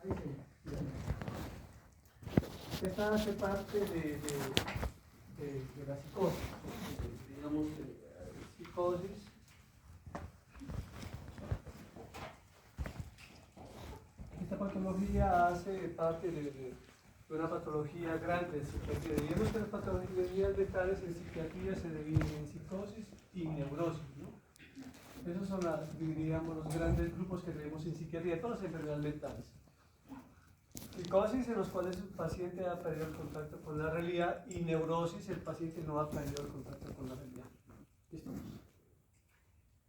Ahí sí. Esta hace parte de la psicosis, digamos, psicosis. Esta patología hace parte de una patología grande de psiquiatría. Diríamos que las patologías mentales en psiquiatría se dividen en psicosis y neurosis, ¿no? Esos son, diríamos, los grandes grupos que tenemos en psiquiatría, todas las enfermedades mentales. Psicosis, en los cuales el paciente ha perdido el contacto con la realidad, y neurosis, el paciente no ha perdido el contacto con la realidad. ¿Listo?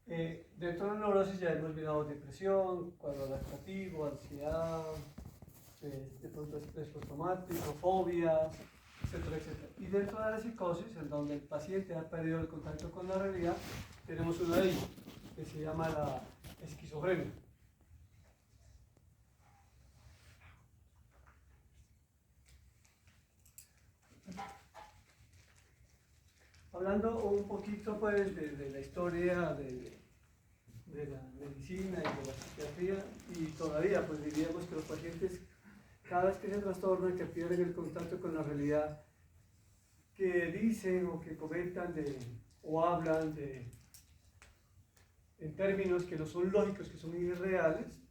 Dentro de la neurosis ya hemos mirado depresión, cuadro adaptativo, ansiedad, de pronto estrés postraumático, fobias, etcétera, etcétera. Y dentro de la psicosis, en donde el paciente ha perdido el contacto con la realidad, tenemos una de ellas, que se llama la esquizofrenia. Hablando un poquito pues de la historia de la medicina y de la psiquiatría, y todavía pues diríamos que los pacientes, cada vez que se trastornan, que pierden el contacto con la realidad, que dicen o que comentan o hablan en términos que no son lógicos, que son irreales,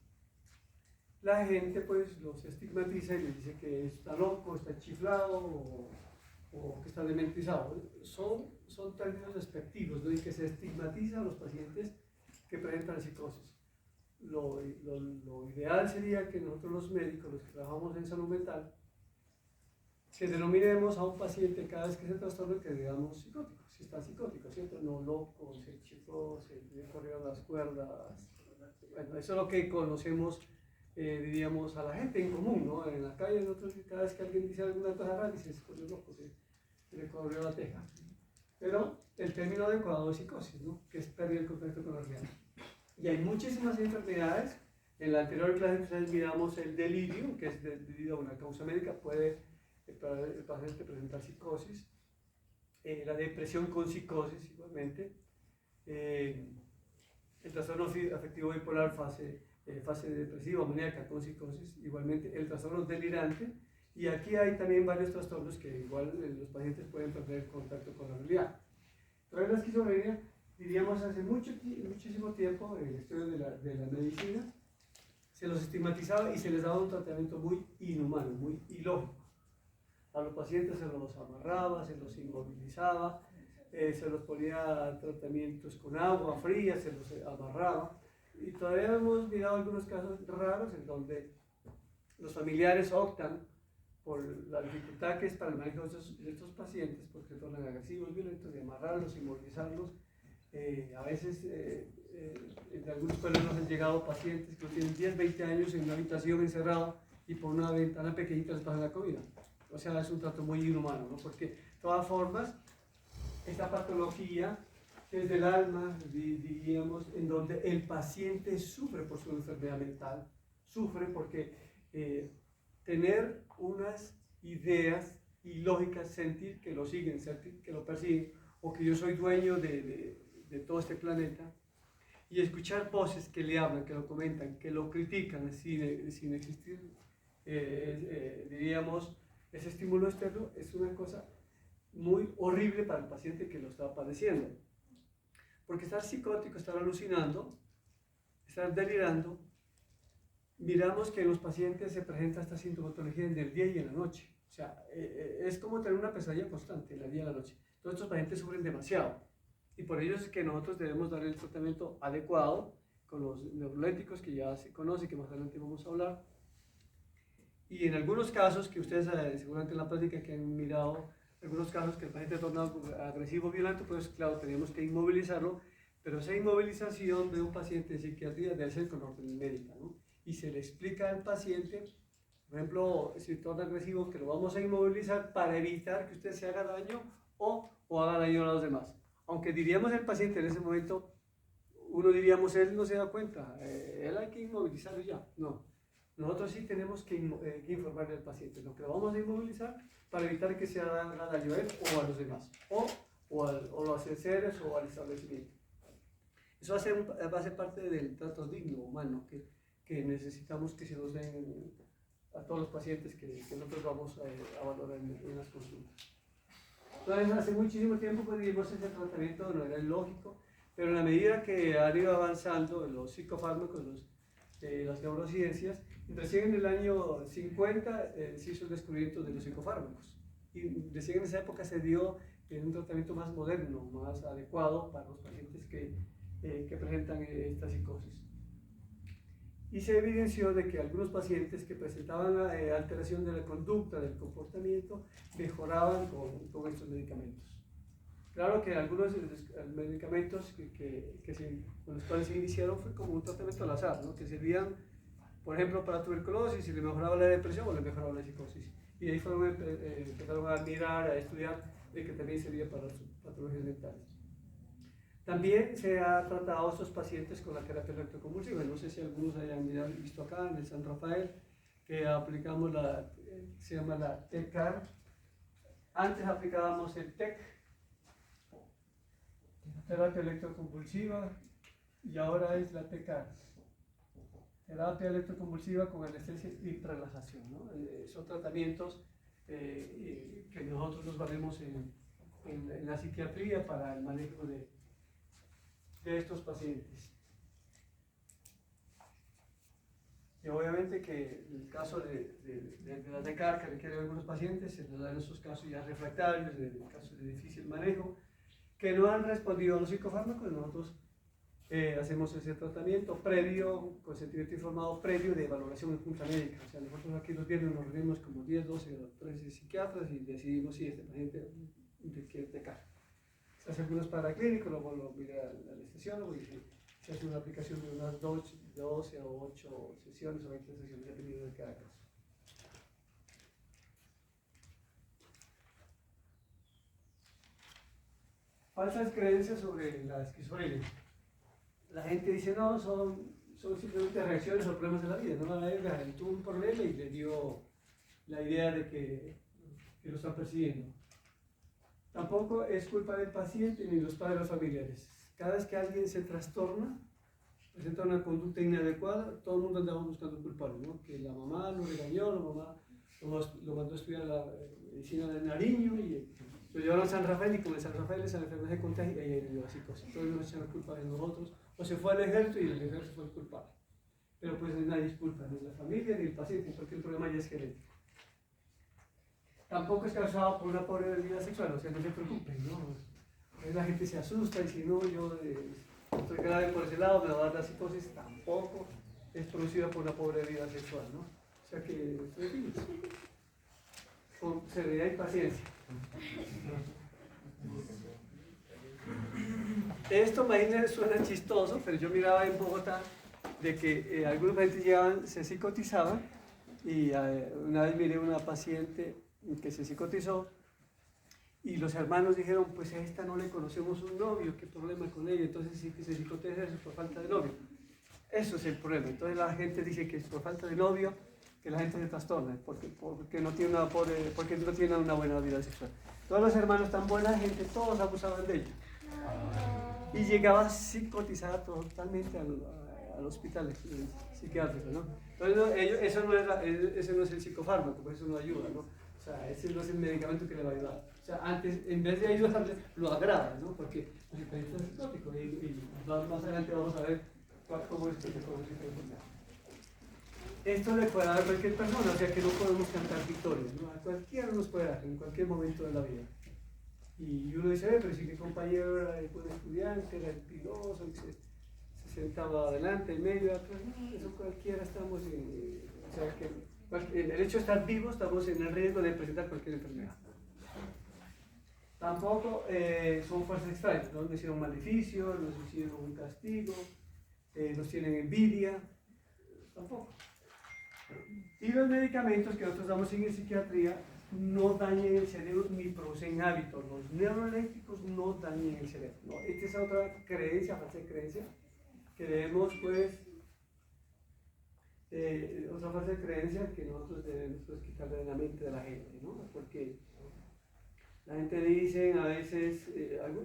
la gente pues los estigmatiza y les dice que está loco, está chiflado o que está dementizado. Son términos despectivos, ¿no? Y que se estigmatiza a los pacientes que presentan psicosis. Lo ideal sería que nosotros los médicos, los que trabajamos en salud mental, que denominemos a un paciente cada vez que se trastorna que digamos psicótico, si está psicótico, ¿cierto? No loco, se chifló, se le corrieron las cuerdas. Bueno, eso es lo que conocemos, diríamos, a la gente en común, ¿no? En la calle nosotros cada vez que alguien dice alguna cosa rara, dice, se corrió loco, se le corrió la teja. Pero el término adecuado es psicosis, ¿no? Que es pérdida del contacto con la realidad. Y hay muchísimas enfermedades. En la anterior clase ustedes miramos el delirio, que es debido a una causa médica, puede el paciente presentar psicosis. La depresión con psicosis igualmente. El trastorno afectivo bipolar fase depresiva, maníaca con psicosis, igualmente el trastorno delirante. Y aquí hay también varios trastornos que igual los pacientes pueden perder contacto con la realidad. Pero la esquizofrenia, diríamos hace muchísimo tiempo, en el estudio de la medicina, se los estigmatizaba y se les daba un tratamiento muy inhumano, muy ilógico. A los pacientes se los amarraba, se los inmovilizaba, se los ponía tratamientos con agua fría, se los amarraba. Y todavía hemos mirado algunos casos raros en donde los familiares optan por la dificultad que es para el manejo de estos pacientes, porque se tornan agresivos, violentos, de amarrarlos, inmovilizarlos. A veces, en algunos pueblos nos han llegado pacientes que tienen 10, 20 años en una habitación encerrado y por una ventana pequeñita les pasan la comida. O sea, es un trato muy inhumano, ¿no? Porque, de todas formas, esta patología es del alma, diríamos, en donde el paciente sufre por su enfermedad mental, sufre porque tener unas ideas ilógicas, sentir que lo siguen, sentir que lo persiguen, o que yo soy dueño de todo este planeta, y escuchar voces que le hablan, que lo comentan, que lo critican sin existir, diríamos, ese estímulo externo, es una cosa muy horrible para el paciente que lo está padeciendo. Porque estar psicótico, estar alucinando, estar delirando, miramos que en los pacientes se presenta esta sintomatología en el día y en la noche. O sea, es como tener una pesadilla constante en el día y en la noche. Todos estos pacientes sufren demasiado. Y por ello es que nosotros debemos dar el tratamiento adecuado con los neurolépticos que ya se conoce, que más adelante vamos a hablar. Y en algunos casos, que ustedes seguramente en la práctica que han mirado, algunos casos que el paciente torna agresivo, violento, pues claro, tenemos que inmovilizarlo, pero esa inmovilización de un paciente en psiquiatría debe ser con orden médica, ¿no? Y se le explica al paciente, por ejemplo, si torna agresivo, que lo vamos a inmovilizar para evitar que usted se haga daño o haga daño a los demás. Aunque diríamos el paciente en ese momento, uno diríamos, él no se da cuenta, él hay que inmovilizarlo ya. No, nosotros sí tenemos que informarle al paciente, lo que lo vamos a inmovilizar para evitar que se haga daño a él o a los demás, o a los seres o al establecimiento. Eso va a ser parte del trato digno, humano, que necesitamos que se nos den a todos los pacientes que nosotros vamos a valorar en las consultas. Entonces, hace muchísimo tiempo pues dimos ese tratamiento, no era lógico, pero en la medida que han ido avanzando los psicofármacos, las neurociencias, recién en el año 50 se hizo el descubrimiento de los psicofármacos. Y recién en esa época se dio un tratamiento más moderno, más adecuado para los pacientes que presentan esta psicosis. Y se evidenció de que algunos pacientes que presentaban alteración de la conducta, del comportamiento, mejoraban con estos medicamentos. Claro que algunos medicamentos con los cuales se iniciaron fue como un tratamiento al azar, ¿no? Que servían, por ejemplo, para tuberculosis, y le mejoraba la depresión o le mejoraba la psicosis. Y de ahí empezaron a mirar, a estudiar de que también servía para las patologías mentales. También se ha tratado a estos pacientes con la terapia electroconvulsiva. No sé si algunos hayan visto acá en el San Rafael, que aplicamos se llama la TECAR. Antes aplicábamos el TEC, terapia electroconvulsiva, y ahora es la TECAR, terapia electroconvulsiva con anestesia y relajación, ¿no? Son tratamientos que nosotros nos valemos en la psiquiatría para el manejo de estos pacientes. Y obviamente que el caso de la TECAR que requiere algunos pacientes, se nos da en estos casos ya refractarios, en casos de difícil manejo, que no han respondido a los psicofármacos. Nosotros hacemos ese tratamiento previo, consentimiento informado previo de evaluación en junta médica. O sea, nosotros aquí los viernes nos reunimos como 10, 12 o 13 psiquiatras y decidimos si este paciente requiere TECAR. Se hace algunos paraclínicos, luego lo mira el anestesiólogo y se hace una aplicación de unas 12 o 8 sesiones o 20 sesiones, dependiendo de cada caso. Falsas creencias sobre la esquizofrenia. La gente dice, no, son simplemente reacciones o problemas de la vida. No, él tuvo un problema y le dio la idea de que lo están persiguiendo. Tampoco es culpa del paciente ni los padres o familiares. Cada vez que alguien se trastorna, presenta una conducta inadecuada, todo el mundo andamos buscando culpables, ¿no? Que la mamá lo regañó, la mamá lo mandó a estudiar la medicina de Nariño y lo llevaron a San Rafael, y como en San Rafael esa enfermedad se contagia y ahí le dio así cosas. Todos nos echan la culpa de nosotros, o se fue al ejército y el ejército fue el culpable. Pero pues nadie es culpa, ni la familia ni el paciente, porque el problema ya es genético. Tampoco es causado por una pobre vida sexual, o sea, no se preocupen, ¿no? La gente se asusta y si no, yo estoy grave por ese lado, me va a dar la psicosis. Tampoco es producida por una pobre vida sexual, ¿no? O sea que, con serenidad y paciencia. Esto, imagínense, suena chistoso, pero yo miraba en Bogotá de que algunos pacientes se psicotizaban, y una vez miré una paciente que se psicotizó y los hermanos dijeron, pues a esta no le conocemos un novio, qué problema con ella, entonces sí que se psicotiza por falta de novio. Eso es el problema. Entonces la gente dice que es por falta de novio que la gente se trastorna, porque no tiene una buena vida sexual. Todos los hermanos tan buena gente, todos abusaban de ella. Y llegaba psicotizada totalmente al hospital psiquiátrico, ¿no? Entonces ese no es el psicofármaco, pues eso no ayuda, ¿no? O sea, ese no es el medicamento que le va a ayudar. O sea, antes, en vez de ayudarle, lo agrava, ¿no? Porque el paciente es psicótico y más adelante vamos a ver cómo es que se produce esta enfermedad. Esto le puede dar a cualquier persona, o sea que no podemos cantar victorias, ¿no? A cualquiera nos puede dar, en cualquier momento de la vida. Y uno dice, pero si mi compañero era el buen estudiante, era el piloso, se sentaba adelante, en medio, atrás, no, eso cualquiera estamos en... O sea que el hecho de estar vivos, estamos en el riesgo de presentar cualquier enfermedad. Tampoco son fuerzas extrañas, ¿no? Nos hicieron un maleficio, nos hicieron un castigo, nos tienen envidia, tampoco. Y los medicamentos que nosotros damos en psiquiatría no dañan el cerebro ni producen hábitos. Los neuroeléctricos no dañan el cerebro, ¿no? Esta es otra creencia, falsa creencia, que debemos, pues, otra falsa creencia que nosotros debemos quitarle de la mente de la gente, ¿no? Porque la gente dice a veces,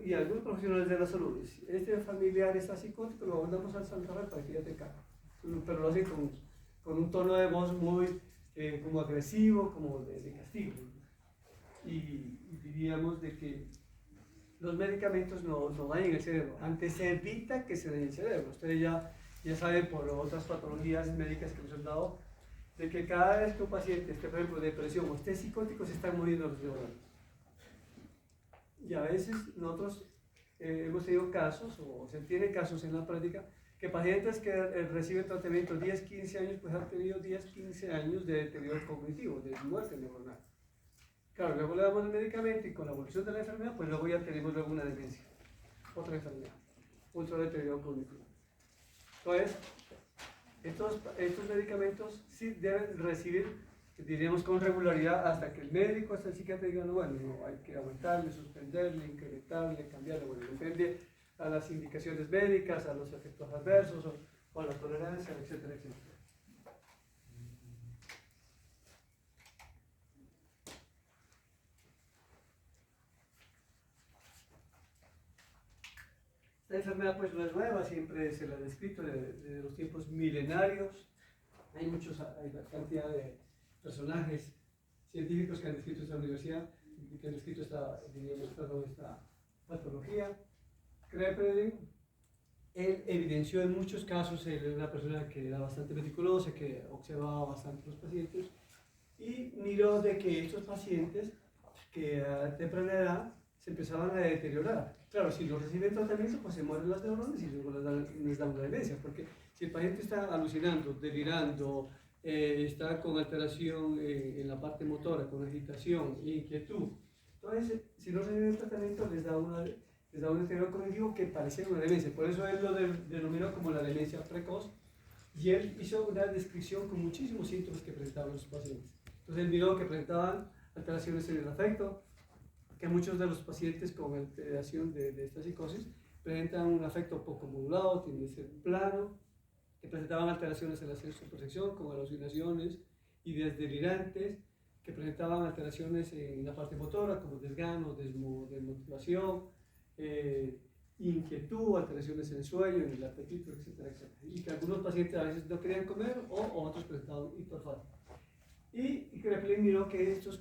y algunos profesionales de la salud, este familiar está psicótico, lo mandamos al San Rafael para que ya te caga. Pero lo hacen con un tono de voz muy como agresivo, como de castigo. Y diríamos de que los medicamentos no dañan el cerebro. Antes se evita que se dañe el cerebro. Ustedes ya saben por otras patologías médicas que nos han dado, de que cada vez que un paciente esté, por ejemplo, depresión o esté psicótico, se están moviendo los neuronas. Y a veces nosotros hemos tenido casos, o se tienen casos en la práctica, que pacientes que reciben tratamiento 10, 15 años, pues han tenido 10, 15 años de deterioro cognitivo, de muerte neuronal. Claro, luego le damos el medicamento y con la evolución de la enfermedad, pues luego ya tenemos luego una demencia, otra enfermedad, otro deterioro cognitivo. Entonces, estos medicamentos sí deben recibir, diríamos, con regularidad hasta que el médico, hasta el psiquiatra diga, no, bueno, no, hay que aumentarle, suspenderle, incrementarle, cambiarle, bueno, depende a las indicaciones médicas, a los efectos adversos o a la tolerancia, etcétera, etcétera. Esta enfermedad pues no es nueva, siempre se la ha descrito desde los tiempos milenarios. Hay cantidad de personajes científicos que han descrito esta universidad, que han descrito esta patología. Kraepelin, él evidenció en muchos casos, él era una persona que era bastante meticulosa, que observaba bastante a los pacientes, y miró de que estos pacientes que a temprana edad se empezaban a deteriorar. Claro, si no reciben tratamiento, pues se mueren las neuronas y luego les da una demencia, porque si el paciente está alucinando, delirando, está con alteración en la parte motora, con agitación, inquietud, entonces si no reciben tratamiento les da un deterioro cognitivo que parece una demencia. Por eso él lo denominó como la demencia precoz, y él hizo una descripción con muchísimos síntomas que presentaban los pacientes. Entonces él miró que presentaban alteraciones en el afecto, que muchos de los pacientes con alteración de esta psicosis presentan un afecto poco modulado, tiende a ser plano, que presentaban alteraciones en la sensopercepción, como alucinaciones, ideas delirantes, que presentaban alteraciones en la parte motora, como desgano, desmotivación, inquietud, alteraciones en el sueño, en el apetito, etcétera, etcétera. Y que algunos pacientes a veces no querían comer o otros presentaban hiperfagia. Y Kraepelin miró que estos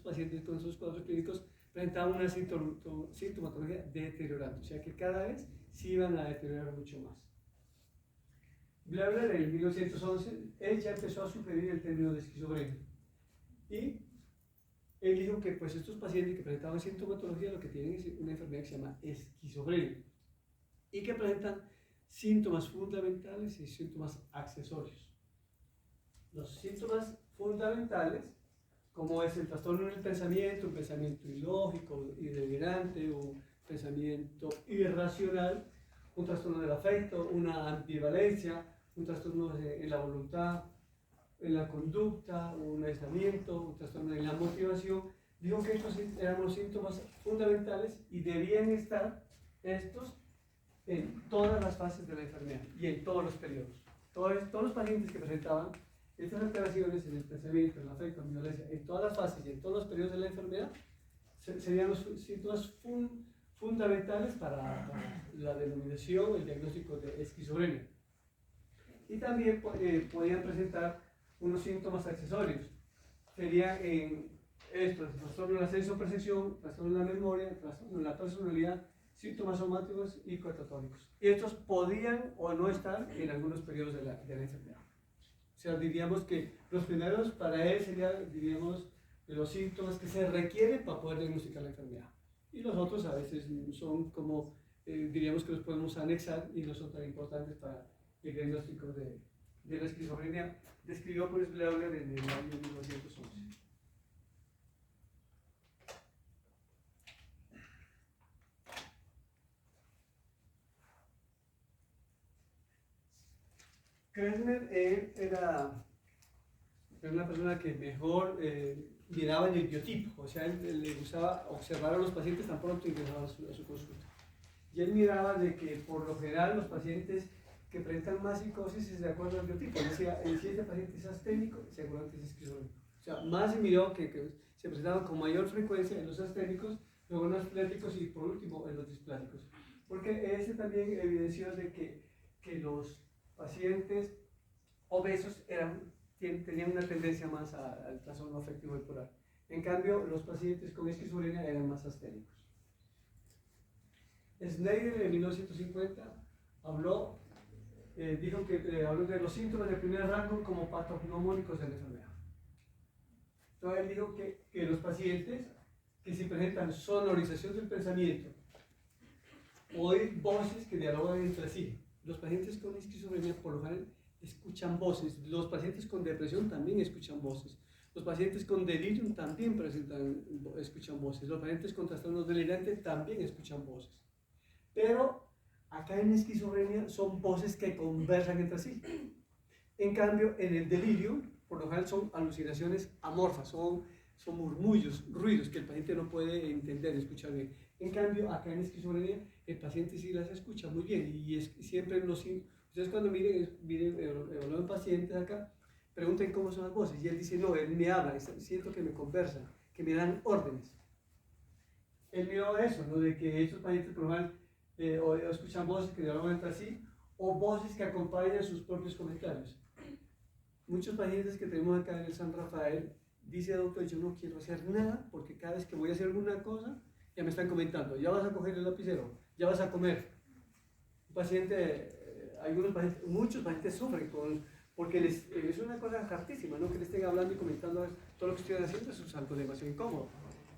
pacientes con esos cuadros clínicos presentaban una sintomatología deteriorante, o sea que cada vez se iban a deteriorar mucho más. Bleuler en 1911, él ya empezó a sugerir el término de esquizofrenia. Y él dijo que pues estos pacientes que presentaban sintomatología lo que tienen es una enfermedad que se llama esquizofrenia y que presentan síntomas fundamentales y síntomas accesorios. Los síntomas fundamentales, como es el trastorno en el pensamiento, un pensamiento ilógico y delirante, un pensamiento irracional, un trastorno del afecto, una ambivalencia, un trastorno en la voluntad, en la conducta, un aislamiento, un trastorno en la motivación. Digo que estos eran los síntomas fundamentales y debían estar estos en todas las fases de la enfermedad y en todos los periodos. Todos los pacientes que presentaban estas alteraciones en el pensamiento, en el afecto, en la violencia, en todas las fases y en todos los periodos de la enfermedad, serían los síntomas fundamentales para la denominación, el diagnóstico de esquizofrenia. Y también podían presentar unos síntomas accesorios. Serían estos: trastorno en la sensopercepción, trastorno en la memoria, trastorno en la personalidad, síntomas somáticos y cotatónicos. Y estos podían o no estar en algunos periodos de la enfermedad. O sea, diríamos que los primeros para él serían, diríamos, los síntomas que se requieren para poder diagnosticar la enfermedad. Y los otros a veces son como, diríamos que los podemos anexar y no son tan importantes para el diagnóstico de la esquizofrenia. Describió por Bleuler en el año 1911. Kressner era una persona que mejor miraba en el biotipo, o sea, él le gustaba observar a los pacientes tan pronto ingresaban a su consulta. Y él miraba de que por lo general los pacientes que presentan más psicosis es de acuerdo al biotipo. Él decía, si este paciente es asténico, seguramente es esquizofrénico. O sea, más se miró que se presentaban con mayor frecuencia en los asténicos, luego en los atléticos y por último en los displásicos. Porque ese también evidenció de que los pacientes obesos tenían una tendencia más al trastorno afectivo bipolar. En cambio, los pacientes con esquizofrenia eran más astéricos. Snyder en 1950 dijo que habló de los síntomas de primer rango como patognomónicos de la enfermedad. Entonces él dijo que los pacientes que se presentan sonorización del pensamiento, oír voces que dialogan entre sí. Los pacientes con esquizofrenia por lo general escuchan voces, los pacientes con depresión también escuchan voces, los pacientes con delirium también escuchan voces, los pacientes con trastornos delirantes también escuchan voces. Pero acá en esquizofrenia son voces que conversan entre sí. En cambio, en el delirio, por lo general son alucinaciones amorfas, son murmullos, ruidos que el paciente no puede entender, escuchar bien. En cambio, acá en esquizofrenia, el paciente sí las escucha muy bien y siempre ustedes cuando evalúan pacientes acá, pregunten cómo son las voces y él dice, no, él me habla, siento que me conversan, que me dan órdenes. Él miró eso, ¿no? De que estos pacientes por lo general o escuchan voces que dialogan entre sí o voces que acompañan sus propios comentarios. Muchos pacientes que tenemos acá en el San Rafael dicen, doctor, yo no quiero hacer nada porque cada vez que voy a hacer alguna cosa ya me están comentando, ya vas a coger el lapicero, ya vas a comer. Un paciente, muchos pacientes sufren porque es una cosa hartísima, ¿no? Que le estén hablando y comentando todo lo que estoy haciendo, eso es algo demasiado incómodo.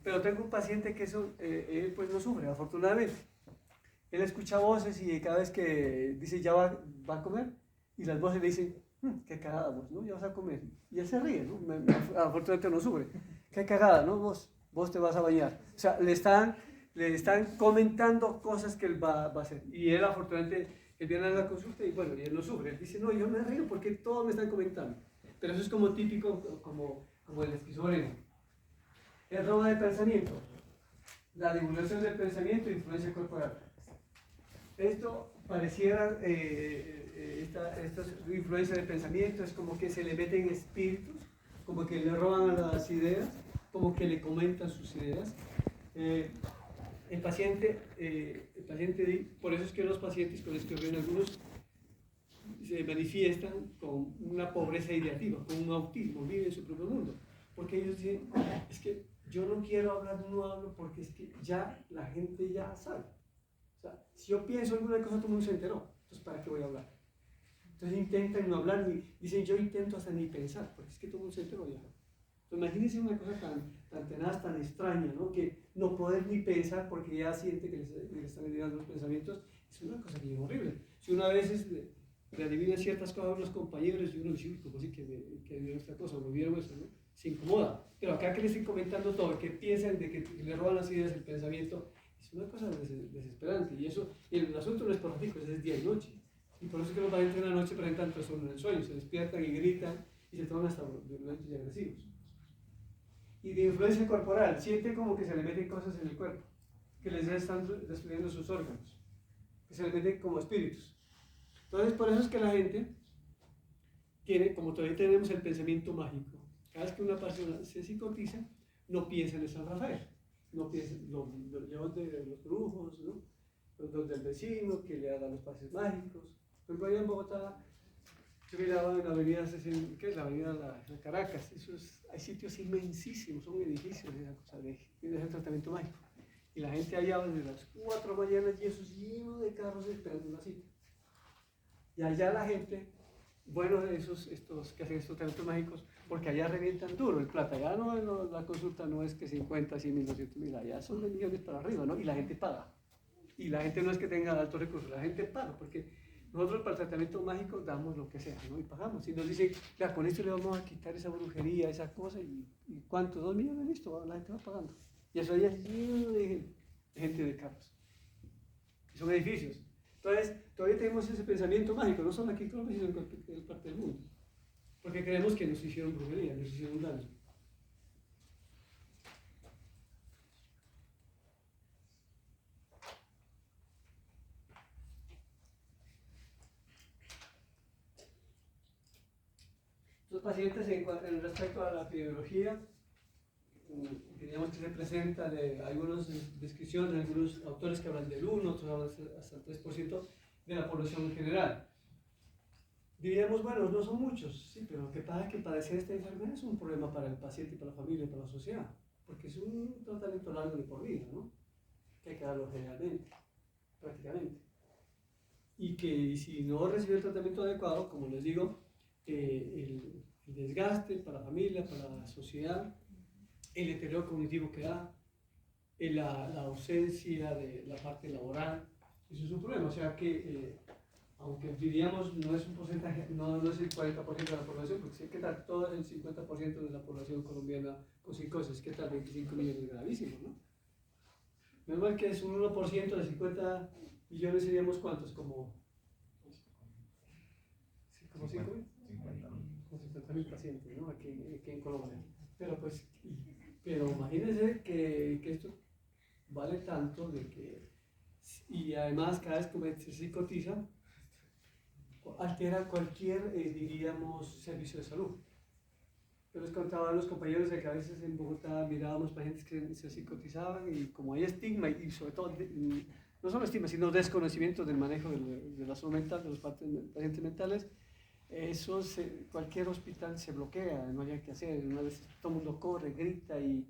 Pero tengo un paciente que él pues no sufre, afortunadamente. Él escucha voces y cada vez que dice ya va a comer, y las voces le dicen, qué cagada vos, ¿no? Ya vas a comer. Y él se ríe, ¿no? Afortunadamente no sufre. Qué cagada, ¿no? Vos te vas a bañar. O sea, le están comentando cosas que él va a hacer. Y él afortunadamente, él viene a la consulta y bueno, y él no sufre. Él dice, no, yo me río porque todos me están comentando. Pero eso es como típico, como el esquizofrenia. El robo de pensamiento. La divulgación del pensamiento e influencia corporal. Esto pareciera, esta influencia de pensamiento es como que se le meten espíritus, como que le roban las ideas, como que le comentan sus ideas. El paciente, por eso es que los pacientes con esquizofrenia, algunos se manifiestan con una pobreza ideativa, con un autismo, viven en su propio mundo, porque ellos dicen, es que yo no quiero hablar, no hablo, porque es que ya la gente ya sabe. O sea, si yo pienso alguna cosa, todo el mundo se enteró. Entonces, ¿para qué voy a hablar? Entonces intentan no hablar, dicen, yo intento hasta ni pensar, porque es que todo el mundo se enteró ya. Entonces, imagínense una cosa tan tenaz, tan extraña, ¿no? Que no poder ni pensar porque ya siente que le están llegando los pensamientos, es una cosa bien horrible. Si uno a veces le adivina ciertas cosas a los compañeros y uno dice, uy, ¿cómo así que vieron esta cosa? ¿No vieron eso, no? Se incomoda. Pero acá que le estoy comentando todo, que piensan de que le roban las ideas, el pensamiento, es una cosa desesperante. Y el asunto no es por ratico, es día y noche. Y por eso es que los pacientes en la noche presentan trastorno en el sueño, se despiertan y gritan y se tornan hasta violentos y agresivos. Y de influencia corporal, sienten como que se le meten cosas en el cuerpo, que les están destruyendo sus órganos, que se les meten como espíritus. Entonces, por eso es que la gente tiene, como todavía tenemos el pensamiento mágico, cada vez que una persona se psicotiza, no piensa en el San Rafael, no piensa en los de los brujos, ¿no? Los del vecino que le hagan los pases mágicos. Por ejemplo, allá en Bogotá, yo miraba en la avenida, ¿qué es la avenida de Caracas? Hay sitios inmensísimos, son edificios de esa cosa de tratamiento mágico. Y la gente allá desde las 4 de la mañana y eso es lleno de carros esperando una cita. Y allá la gente, bueno, estos que hacen estos tratamientos mágicos, porque allá revientan duro el plata. Allá la consulta no es que 50, 100 mil, 200 mil, allá son de millones para arriba, ¿no? Y la gente paga. Y la gente no es que tenga altos recursos, la gente paga, porque nosotros para el tratamiento mágico damos lo que sea, ¿no? Y pagamos. Y nos dicen, ya, con esto le vamos a quitar esa brujería, esa cosa, y ¿cuánto? 2 millones, listo, la gente va pagando. Y eso ya es lleno de gente de carros. Y son edificios. Entonces, todavía tenemos ese pensamiento mágico, no solo aquí en Colombia, sino en cualquier parte del mundo. Porque creemos que nos hicieron brujería, nos hicieron daño. Los pacientes en respecto a la epidemiología, diríamos que se presenta de algunas descripciones, de algunos autores que hablan del 1, otros hablan hasta el 3% de la población en general. Diríamos, bueno, no son muchos, sí, pero lo que pasa es que padecer esta enfermedad es un problema para el paciente, para la familia, para la sociedad, porque es un tratamiento largo de por vida, ¿no? Que hay que darlo generalmente, prácticamente. Y que si no recibe el tratamiento adecuado, como les digo, el desgaste para la familia, para la sociedad, el deterioro cognitivo que da, la ausencia de la parte laboral, eso es un problema. O sea que, aunque diríamos no es un porcentaje, no es el 40% de la población, porque ¿qué tal todo el 50% de la población colombiana con psicosis? ¿Qué tal 25 millones? Gravísimo, ¿no? Menos mal que es un 1% de 50 millones, seríamos ¿cuántos? Como 50.000 pacientes, ¿no? Aquí en Colombia. Pero pues, pero imagínense que esto vale tanto de que, y además cada vez que se psicotiza, altera cualquier, diríamos, servicio de salud. Yo les contaba a los compañeros de que a veces en Bogotá mirábamos pacientes que se psicotizaban y como hay estigma y sobre todo, no solo estigma, sino desconocimiento del manejo de la salud mental, de los pacientes mentales, eso cualquier hospital se bloquea, no hay que hacer, una vez todo el mundo corre, grita y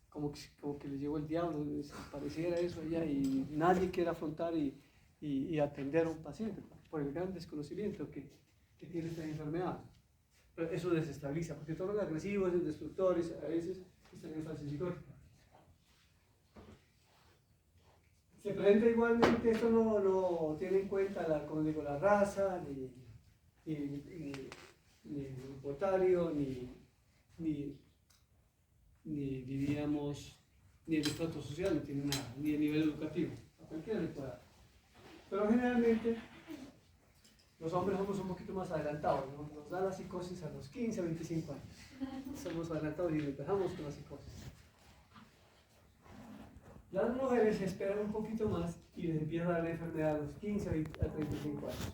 como que le llegó el diablo, pareciera eso allá y nadie quiere afrontar y atender a un paciente por el gran desconocimiento que tiene esta enfermedad. Pero eso desestabiliza, porque todos los agresivos, los destructores, a veces están en fase psicótica. Se presenta igualmente, esto no tiene en cuenta como digo, la raza, ni el botario, ni diríamos, ni el estrato social, no tiene nada, ni el nivel educativo, a cualquiera le puede dar. Pero generalmente los hombres somos un poquito más adelantados, ¿no? Nos da la psicosis a los 15 a 25 años. Somos adelantados y empezamos con la psicosis. Las mujeres esperan un poquito más y les empieza a dar la enfermedad a los 15 a 35 años.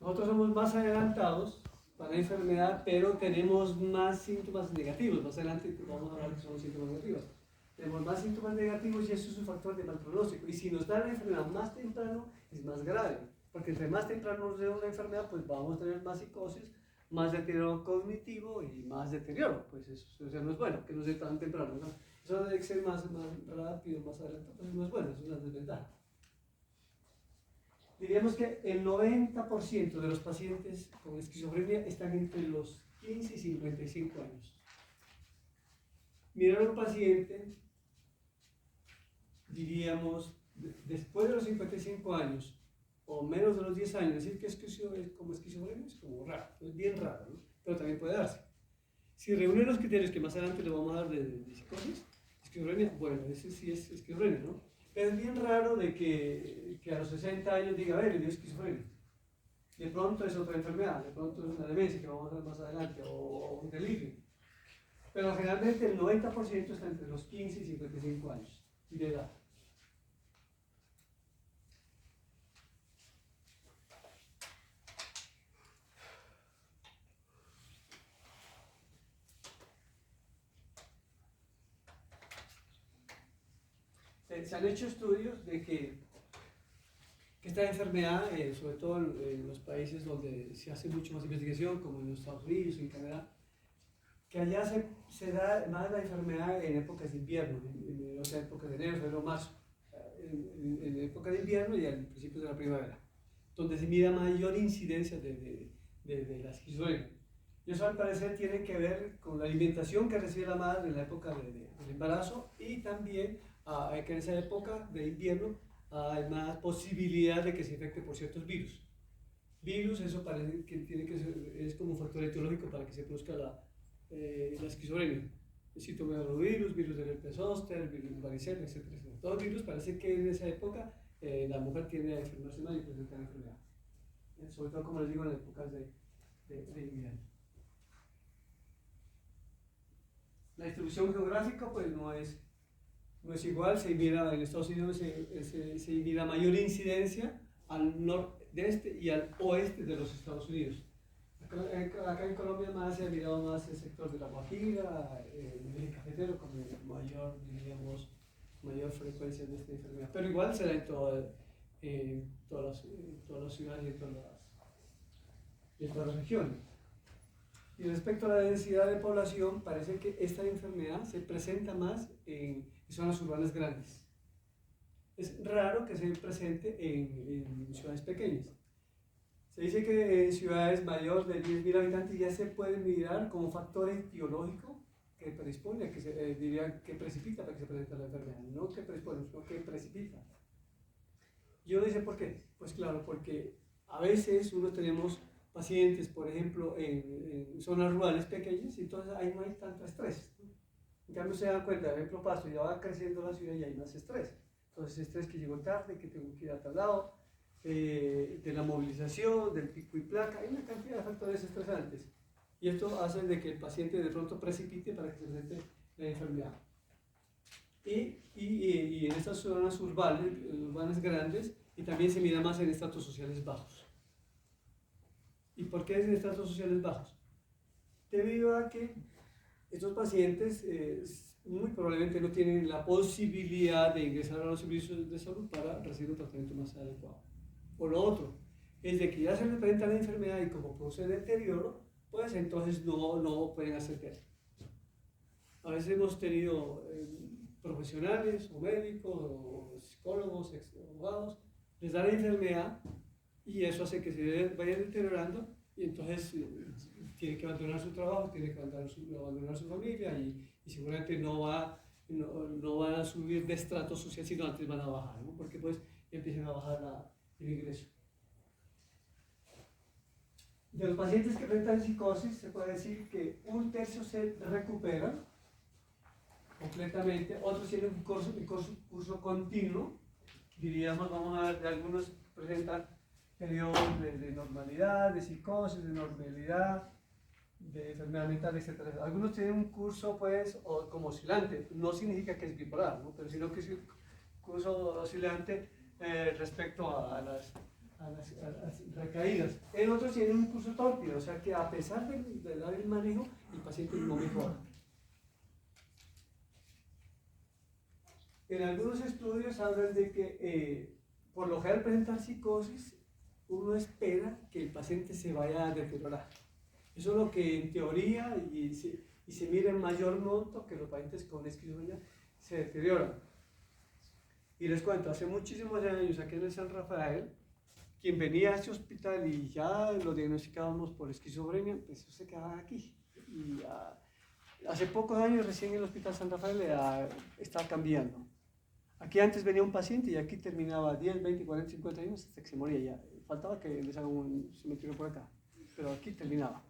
Nosotros somos más adelantados para la enfermedad, pero tenemos más síntomas negativos. Más adelante vamos a hablar que son los síntomas negativos. Tenemos más síntomas negativos y eso es un factor de mal pronóstico. Y si nos da la enfermedad más temprano, es más grave. Porque entre más temprano nos dé una enfermedad, pues vamos a tener más psicosis, más deterioro cognitivo y más deterioro. Pues eso, o sea, no es bueno que no sea tan temprano, ¿no? Eso debe ser más rápido, más adelante, pues no es bueno, es una desventaja. Diríamos que el 90% de los pacientes con esquizofrenia están entre los 15 y 55 años. Mirar a un paciente, diríamos, después de los 55 años, o menos de los 10 años, decir que es como esquizofrenia es como raro, es bien raro, ¿no? Pero también puede darse. Si reúne los criterios que más adelante le vamos a dar de psicosis, esquizofrenia, bueno, ese sí es esquizofrenia, ¿no? Pero es bien raro de que a los 60 años diga, a ver, le dio esquizofrenia. De pronto es otra enfermedad, de pronto es una demencia que vamos a ver más adelante, o un delirio. Pero generalmente el 90% está entre los 15 y 55 años de edad. Se han hecho estudios de que esta enfermedad, sobre todo en los países donde se hace mucho más investigación, como en los Estados Unidos, en Canadá, que allá se da más la enfermedad en épocas de invierno, o sea, épocas de enero, febrero, marzo, en época de invierno y al principio de la primavera, donde se mira mayor incidencia de la esquizofrenia. Y eso al parecer tiene que ver con la alimentación que recibe la madre en la época del embarazo y también que en esa época de invierno hay más posibilidad de que se infecte por ciertos virus. Virus, eso parece que tiene que ser, es como un factor etiológico para que se produzca la esquizofrenia. El citomegalovirus, virus del herpes zóster, virus del varicela, etcétera, etcétera. Todos los virus parece que en esa época la mujer tiende a enfermarse más y presentar enfermedad. Sobre todo, como les digo, en épocas de invierno. La distribución geográfica pues no es igual, se mira en Estados Unidos se mira mayor incidencia al nordeste y al oeste de los Estados Unidos. Acá en Colombia más se ha mirado más el sector de la Guajira, el eje cafetero con mayor, diríamos, mayor frecuencia de esta enfermedad. Pero igual se da en todas las ciudades y en todas de todas las regiones. Y respecto a la densidad de población, parece que esta enfermedad se presenta más en zonas urbanas grandes. Es raro que se presente en ciudades pequeñas. Se dice que en ciudades mayores de 10.000 habitantes ya se puede mirar como factor etiológico que predispone a que diría que precipita para que se presente la enfermedad, no que predispone, sino que precipita. Yo no sé por qué. Pues claro, porque a veces uno tenemos pacientes, por ejemplo, en zonas rurales pequeñas, y entonces ahí no hay tanto estrés, ¿no? En cambio se dan cuenta, por ejemplo, Pasto, ya va creciendo la ciudad y hay más estrés. Entonces estrés que llegó tarde, que tengo que ir a tal lado, de la movilización, del pico y placa, hay una cantidad de factores estresantes. Y esto hace de que el paciente de pronto precipite para que se presente la enfermedad. Y en estas zonas urbanas grandes, y también se mira más en estratos sociales bajos. ¿Y por qué es en estratos sociales bajos? Debido a que estos pacientes muy probablemente no tienen la posibilidad de ingresar a los servicios de salud para recibir un tratamiento más adecuado. Por lo otro, es de que ya se les presenta la enfermedad y como produce deterioro, pues entonces no pueden acceder. A veces hemos tenido profesionales o médicos o psicólogos, abogados, les da la enfermedad y eso hace que se vaya deteriorando y entonces tiene que abandonar su trabajo, tiene que abandonar su familia y seguramente no van a subir de estrato social, sino antes van a bajar, ¿no? Porque pues empiezan a bajar el ingreso. De los pacientes que presentan psicosis, se puede decir que 1/3 se recuperan completamente, otros tienen un curso continuo, diríamos, vamos a ver, algunos presentan periodos de normalidad, de psicosis, de normalidad, de enfermedad mental, etc. Algunos tienen un curso pues como oscilante, no significa que es bipolar, ¿no? Pero sino que es un curso oscilante respecto a las recaídas. En otros tienen un curso tórpido, o sea que a pesar de dar el manejo, el paciente no mejora. En algunos estudios hablan de que por lo general presentar psicosis, uno espera que el paciente se vaya a deteriorar. Eso es lo que en teoría y se mira en mayor monto que los pacientes con esquizofrenia se deterioran. Y les cuento, hace muchísimos años aquí en el San Rafael, quien venía a este hospital y ya lo diagnosticábamos por esquizofrenia, pues eso se quedaba aquí. Y hace pocos años recién el Hospital San Rafael está cambiando. Aquí antes venía un paciente y aquí terminaba 10, 20, 40, 50 años hasta que se moría ya. Faltaba que les hagan un cementerio por acá, pero aquí terminaba.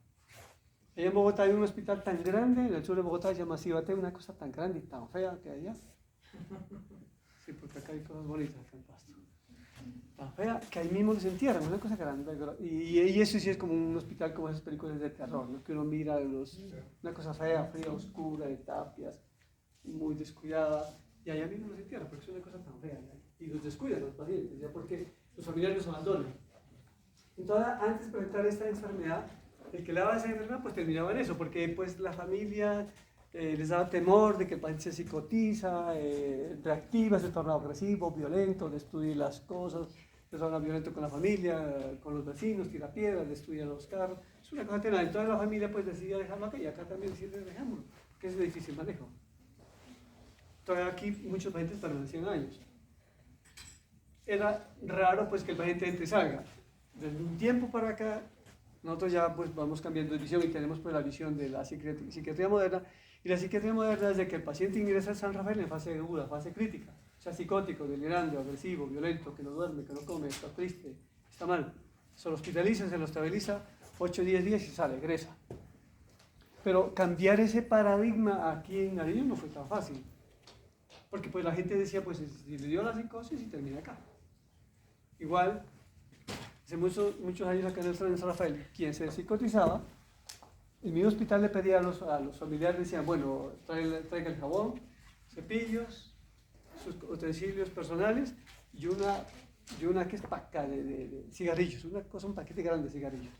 Allá en Bogotá hay un hospital tan grande, en el sur de Bogotá se llama Cibate, una cosa tan grande y tan fea que allá. Sí, porque acá hay cosas bonitas acá en Pasto. Tan fea que ahí mismo los entierran, una cosa grande. Y eso sí es como un hospital como esas películas de terror, ¿no? Que uno mira una cosa fea, fría, oscura, de tapias, muy descuidada. Y allá mismo los entierran, porque es una cosa tan fea. ¿Ya? Y los descuidan los pacientes, ya porque los familiares los abandonan. Entonces, antes de presentar esta enfermedad, el que le daba esa enfermedad, pues terminaba en eso, porque pues la familia les daba temor de que el paciente se psicotiza, reactiva, se torna agresivo, violento, destruye las cosas, se torna violento con la familia, con los vecinos, tira piedras, destruye los carros. Es una cosa tenaz. Entonces la familia pues decidía dejarlo acá y acá también decide dejámoslo, porque es de difícil manejo. Entonces aquí muchos pacientes permanecían años. Era raro pues que el paciente entre y salga. Desde un tiempo para acá, nosotros ya pues vamos cambiando de visión y tenemos pues la visión de la psiquiatría moderna. Y la psiquiatría moderna es de que el paciente ingresa al San Rafael en fase aguda, fase crítica. O sea, psicótico, delirante, agresivo, violento, que no duerme, que no come, está triste, está mal. Se lo hospitaliza, se lo estabiliza, 8 o 10 días y sale, egresa. Pero cambiar ese paradigma aquí en Nariño no fue tan fácil. Porque pues la gente decía, pues si le dio la psicosis y termina acá. Igual, hace muchos años acá en el San Rafael, quien se psicotizaba, el mismo hospital le pedía a los familiares, decían, bueno, traiga el jabón, cepillos, sus utensilios personales y una que es paca de cigarrillos, un paquete grande de cigarrillos.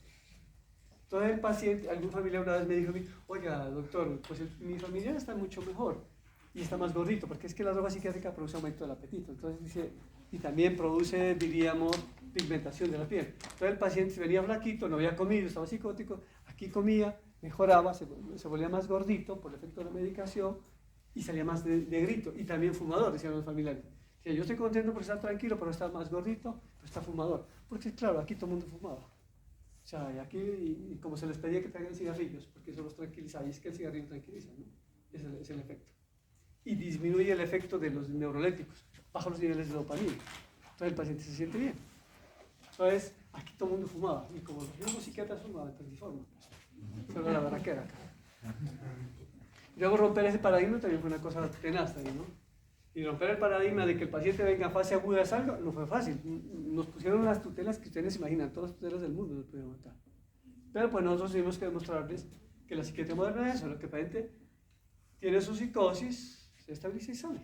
Entonces el paciente, algún familiar una vez me dijo a mí, oiga, doctor, pues mi familiar está mucho mejor y está más gordito, porque es que la droga psiquiátrica produce aumento del apetito. Entonces dice, y también produce, diríamos, pigmentación de la piel. Entonces el paciente venía flaquito, no había comido, estaba psicótico, aquí comía, mejoraba, se volvía más gordito por el efecto de la medicación y salía más negrito. Y también fumador, decían los familiares. Decía, yo estoy contento por estar tranquilo, pero está más gordito, pero está fumador. Porque claro, aquí todo el mundo fumaba. O sea, y aquí, y como se les pedía que traigan cigarrillos, porque eso los tranquilizaba, y es que el cigarrillo tranquiliza, ¿no? Es el efecto. Y disminuye el efecto de los neurolépticos, baja los niveles de dopamina. Entonces el paciente se siente bien. Entonces, aquí todo el mundo fumaba, y como los mismos psiquiatras fumaban, perdiforma, pues, solo la baraquera acá. Luego romper ese paradigma también fue una cosa tenaz también, ¿no? Y romper el paradigma de que el paciente venga a fase aguda de salga no fue fácil. Nos pusieron unas tutelas que ustedes se imaginan, todas las tutelas del mundo nos pudieron matar. Pero pues nosotros tuvimos que demostrarles que la psiquiatría moderna es eso, lo que el paciente tiene su psicosis, se estabiliza y sale.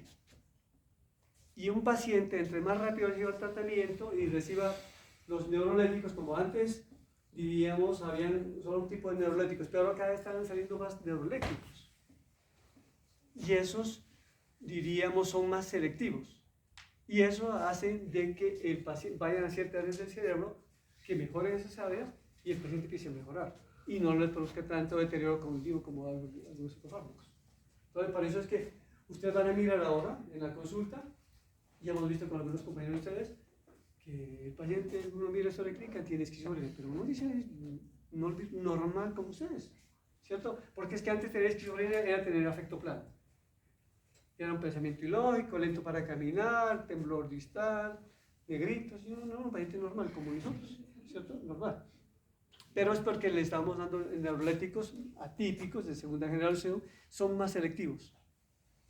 Y un paciente, entre más rápido reciba el tratamiento y reciba los neurolépticos, como antes diríamos, habían solo un tipo de neurolépticos, pero ahora cada vez están saliendo más neurolépticos. Y esos, diríamos, son más selectivos. Y eso hace de que el paciente vaya a ciertas áreas del cerebro que mejoren esas áreas y el paciente quisiera mejorar. Y no les produzca tanto deterioro cognitivo como algunos psicofármacos. Entonces, por eso es que ustedes van a mirar ahora en la consulta, ya hemos visto con algunos compañeros de ustedes, que el paciente, uno mira la clínica, tiene esquizofrenia, pero uno dice, no normal como ustedes, ¿cierto? Porque es que antes tener esquizofrenia era tener afecto plano. Era un pensamiento ilógico, lento para caminar, temblor distal, negritos, y no, un paciente normal como nosotros, ¿cierto? Normal. Pero es porque le estamos dando neurolépticos atípicos de segunda generación, son más selectivos.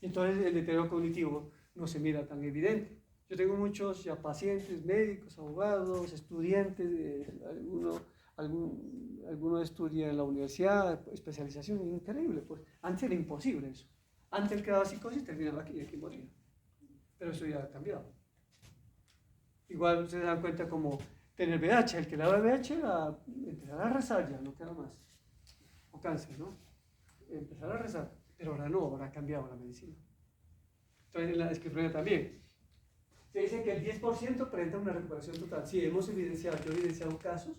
Entonces el deterioro cognitivo no se mira tan evidente. Yo tengo muchos ya pacientes, médicos, abogados, estudiantes, alguno estudia en la universidad, especialización increíble, pues antes era imposible eso. Antes él quedaba psicosis, terminaba aquí y aquí moría. Pero eso ya ha cambiado. Igual se dan cuenta como tener VIH, el que le daba VIH era empezar a rezar ya, no queda más. O cáncer, ¿no? Empezar a rezar. Pero ahora no, ahora ha cambiado la medicina. Entonces en la esquizofrenia también. Se dice que el 10% presenta una recuperación total. Sí, yo he evidenciado casos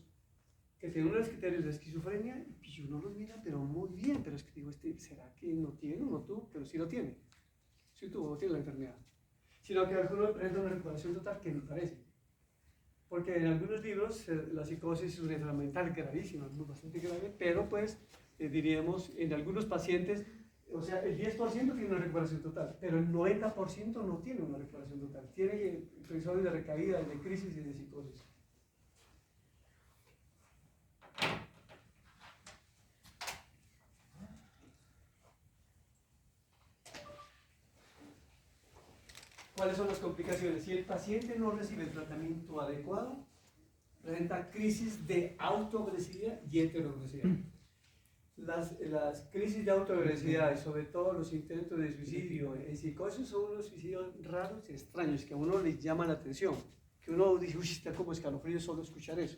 que tienen unos criterios de esquizofrenia y uno los mira, pero muy bien, pero es que digo, ¿será que no tiene o no tuvo? Pero sí lo tiene. Sí tuvo, no tiene la enfermedad. Sino que algunos presentan una recuperación total que me parece. Porque en algunos libros la psicosis es una enfermedad mental gravísima, bastante grave, pero pues diríamos en algunos pacientes, o sea, el 10% tiene una recuperación total, pero el 90% no tiene una recuperación total. Tiene episodios de recaída, de crisis y de psicosis. ¿Cuáles son las complicaciones? Si el paciente no recibe el tratamiento adecuado, presenta crisis de autoagresividad y heteroagresividad. Las crisis de autoagresividad y sobre todo los intentos de suicidio en psicosis son unos suicidios raros y extraños que a uno les llama la atención, que uno dice, uy, está como escalofrío solo escuchar eso.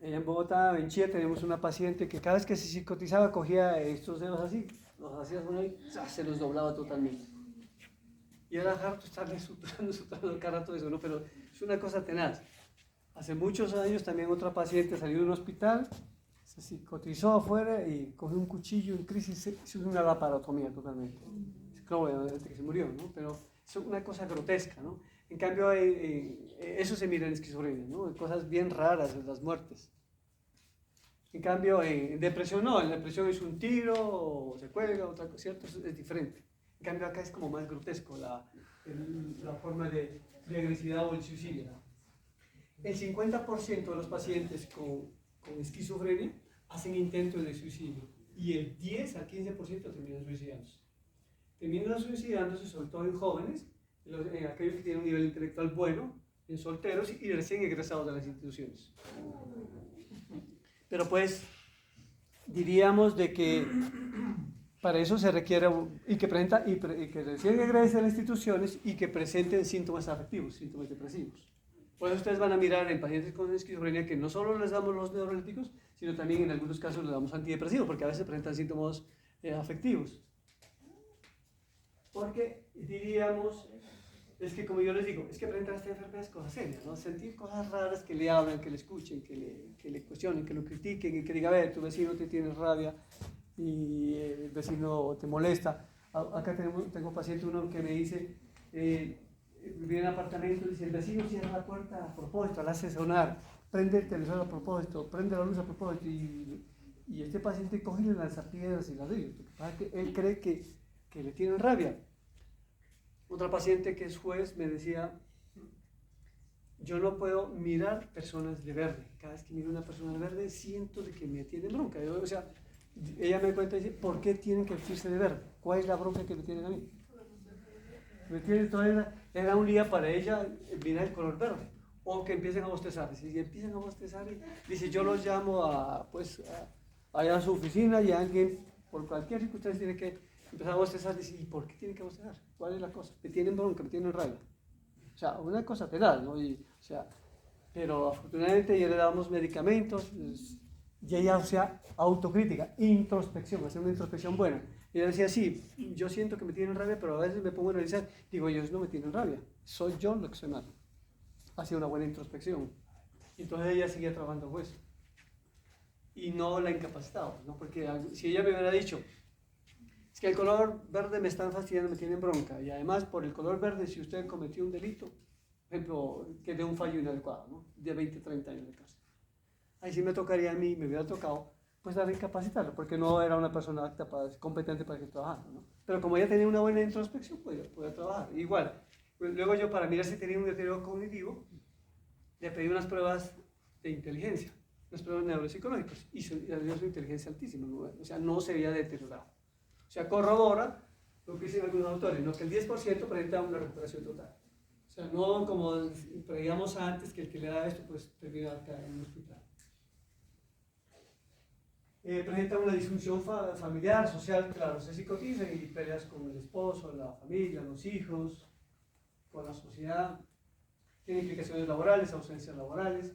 En Bogotá, en Chile, tenemos una paciente que cada vez que se psicotizaba cogía estos dedos así, los hacía sonar y se los doblaba totalmente. Y era harto estarle suturando cada rato eso, ¿no? Pero es una cosa tenaz. Hace muchos años también otra paciente salió de un hospital, se psicotizó afuera y cogió un cuchillo en crisis, hizo una laparotomía totalmente. Claro, desde que se murió, ¿no? Pero es una cosa grotesca, ¿no? En cambio, eso se mira en esquizofrenia, ¿no? Cosas bien raras, las muertes. En cambio, en depresión no, en depresión es un tiro, o se cuelga, otra cosa, ¿cierto? Es diferente. En cambio, acá es como más grotesco la forma de agresividad o el suicidio. El 50% de los pacientes con esquizofrenia hacen intentos de suicidio y el 10 al 15% terminan suicidándose. Terminan suicidándose sobre todo en jóvenes, en aquellos que tienen un nivel intelectual bueno, en solteros y recién egresados de las instituciones. Pero pues diríamos de que para eso se requiere y que recién egresen de las instituciones y que presenten síntomas afectivos, síntomas depresivos. Por eso ustedes van a mirar en pacientes con esquizofrenia que no solo les damos los neurolépticos, sino también en algunos casos les damos antidepresivos, porque a veces presentan síntomas afectivos. Porque diríamos es que como yo les digo, es que presentar esta enfermedad es cosa seria, ¿no? Sentir cosas raras que le hablan, que le escuchen, que le cuestionen, que lo critiquen y que diga, a ver, tu vecino te tiene rabia y el vecino te molesta. Acá tengo un paciente, uno que me dice, vive en un apartamento y dice, el vecino cierra la puerta a propósito, la hace sonar, prende el televisor a propósito, prende la luz a propósito y este paciente coge y le lanza piedras y ladrillos, porque él cree que le tienen rabia. Otra paciente que es juez me decía, yo no puedo mirar personas de verde. Cada vez que miro una persona de verde siento de que me tiene bronca. O sea, ella me cuenta y dice, ¿por qué tienen que vestirse de verde? ¿Cuál es la bronca que me tienen a mí? Me tienen todavía, era un día para ella mirar el color verde. O que empiecen a bostezar. Si empiezan a bostezar, dice, yo los llamo allá a su oficina y alguien, por cualquier circunstancia, tiene que empezar a bostezar. Dice, ¿y por qué tienen que bostezar? ¿Cuál es la cosa? Me tienen bronca, me tienen rabia. O sea, una cosa penal, ¿no? Pero afortunadamente ya le damos medicamentos y ella, o sea, autocrítica, introspección, hacer una introspección buena. Y ella decía, sí, yo siento que me tienen rabia, pero a veces me pongo a analizar, digo, ellos no me tienen rabia, soy yo lo que soy malo. Hacía una buena introspección. Y entonces ella seguía trabajando pues. Y no la incapacitaba, ¿no? Porque si ella me hubiera dicho, es que el color verde me están fastidiando, me tienen bronca, y además por el color verde, si usted cometió un delito, por ejemplo, que de un fallo inadecuado, ¿no? De 20, 30 años de cárcel. Ahí sí me tocaría a mí, me hubiera tocado, pues dar incapacitarlo, porque no era una persona apta competente para seguir trabajando, ¿no? Pero como ella tenía una buena introspección, podía trabajar. Igual, luego yo para mirar si tenía un deterioro cognitivo, le pedí unas pruebas de inteligencia, unas pruebas neuropsicológicas, y su inteligencia altísima, ¿no? O sea, no se veía deteriorado. O sea, corrobora lo que dicen algunos autores, ¿no? Que el 10% presenta una recuperación total. O sea, no como prevíamos antes, que el que le da esto, pues termina acá en un hospital. Presenta una disfunción familiar, social, claro, se psicotiza y peleas con el esposo, la familia, los hijos, con la sociedad. Tiene implicaciones laborales, ausencias laborales.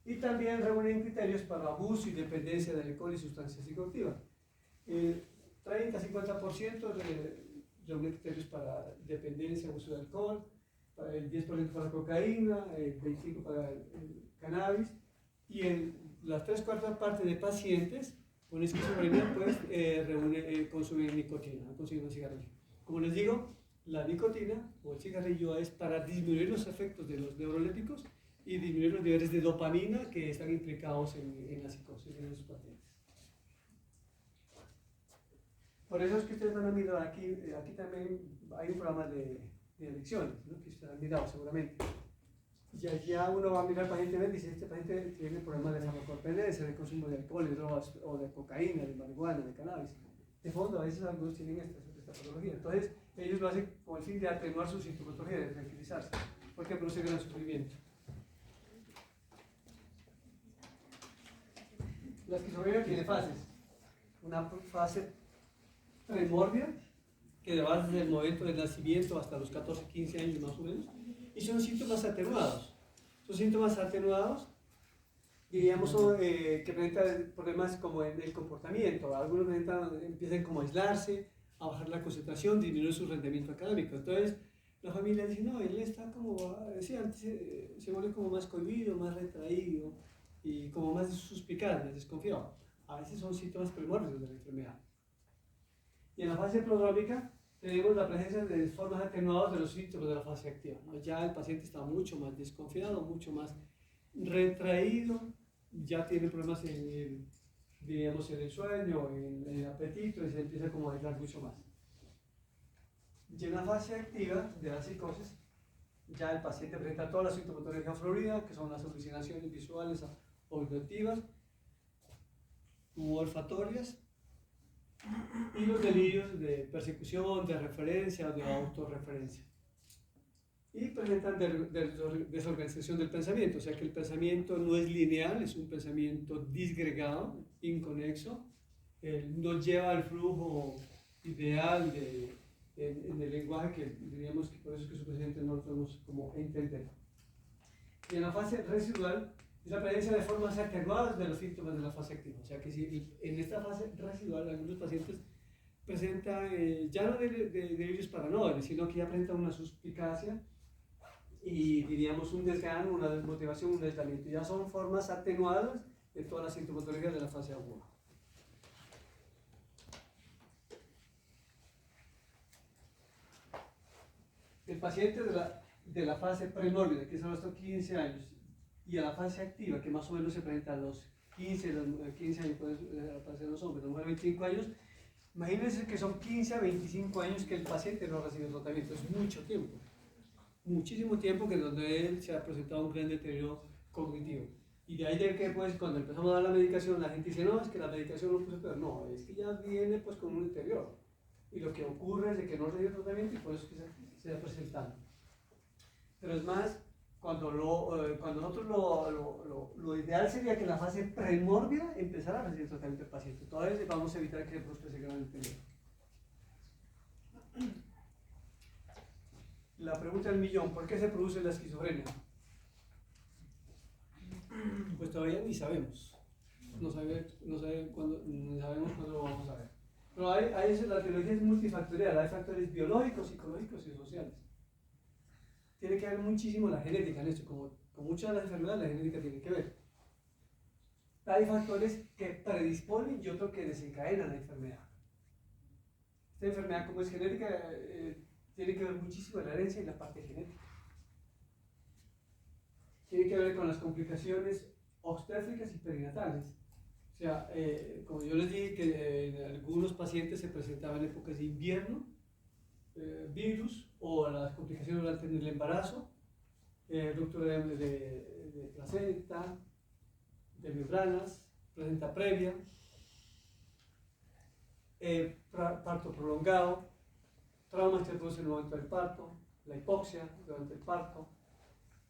Y también reúnen criterios para abuso y dependencia de alcohol y sustancias psicoactivas. 30-50% reúnen criterios para dependencia, abuso de alcohol, el 10% para cocaína, el 25% para el cannabis, y las 3/4 partes de pacientes con esquizofrenia pues consumen nicotina, consumen un cigarrillo. Como les digo, la nicotina o el cigarrillo es para disminuir los efectos de los neurolépticos y disminuir los niveles de dopamina que están implicados en la psicosis en esos pacientes. Por eso es que ustedes van a mirar aquí también hay un programa de adicciones, ¿no? Que ustedes han mirado seguramente. Y allá uno va a mirar pacientemente y dice, este paciente tiene problemas de farmacodependencia, de consumo de alcohol, de drogas, o de cocaína, de marihuana, de cannabis. De fondo, a veces algunos tienen esta patología. Entonces, ellos lo hacen con el fin de atenuar su sintomatología, de tranquilizarse, porque produce gran sufrimiento. La esquizofrenia tiene fases. Una fase primordial, que va desde el momento del nacimiento hasta los 14, 15 años más o menos, y son síntomas atenuados. Son síntomas atenuados, diríamos, que presentan problemas como en el comportamiento. Algunos empiezan como a aislarse, a bajar la concentración, disminuir su rendimiento académico. Entonces, la familia dice, no, él está como, decía antes, se vuelve como más cohibido, más retraído, y como más suspicaz, más desconfiado. A veces son síntomas primordiales de la enfermedad. Y en la fase prodrómica tenemos la presencia de formas atenuadas de los síntomas de la fase activa, ¿no? Ya el paciente está mucho más desconfiado, mucho más retraído, ya tiene problemas diríamos, en el sueño, en el apetito, y se empieza como a aislar mucho más. Y en la fase activa de la psicosis, ya el paciente presenta toda la sintomatología florida, que son las alucinaciones visuales, auditivas u olfatorias, y los delirios de persecución, de referencia o de autorreferencia. Y presentan desorganización del pensamiento, o sea que el pensamiento no es lineal, es un pensamiento disgregado, inconexo, no lleva el flujo ideal en el lenguaje que diríamos que por eso es que su presidente no lo podemos como entender. Y en la fase residual es la presencia de formas atenuadas de los síntomas de la fase activa. O sea que si en esta fase residual algunos pacientes presenta ya no delirios paranoides, sino que ya presenta una suspicacia y diríamos un desgano, una desmotivación, un aislamiento. Ya son formas atenuadas de todas las sintomatologías de la fase aguda. El paciente de la fase premórbida, que son hasta 15 años, y a la fase activa, que más o menos se presenta a los 15 años, puede aparecer los hombres, los mujeres 25 años, imagínense que son 15 a 25 años que el paciente no recibe tratamiento, es mucho tiempo, muchísimo tiempo que donde él se ha presentado un gran deterioro cognitivo. Y de ahí de que pues cuando empezamos a dar la medicación, la gente dice, no, es que la medicación no puso peor, no, es que ya viene pues con un deterioro. Y lo que ocurre es de que no recibe tratamiento y por eso es que se está presentando. Pero es más, cuando nosotros lo ideal sería que en la fase premórbida empezara a recibir tratamiento del paciente. Todavía vamos a evitar que se produzca ese gran deterioro. La pregunta del millón, ¿por qué se produce la esquizofrenia? Pues todavía ni sabemos. No sabemos cuándo lo vamos a ver. Pero la teología es multifactorial, hay factores biológicos, psicológicos y sociales. Tiene que ver muchísimo la genética en esto, como con muchas de las enfermedades la genética tiene que ver. Hay factores que predisponen y otros que desencadenan la enfermedad. Esta enfermedad, como es genética, tiene que ver muchísimo la herencia y la parte genética. Tiene que ver con las complicaciones obstétricas y perinatales. O sea, como yo les dije que en algunos pacientes se presentaban en épocas de invierno, virus o las complicaciones durante el embarazo, ruptura de placenta, de membranas, placenta previa, parto prolongado, traumas que se producen en el momento del parto, la hipoxia durante el parto,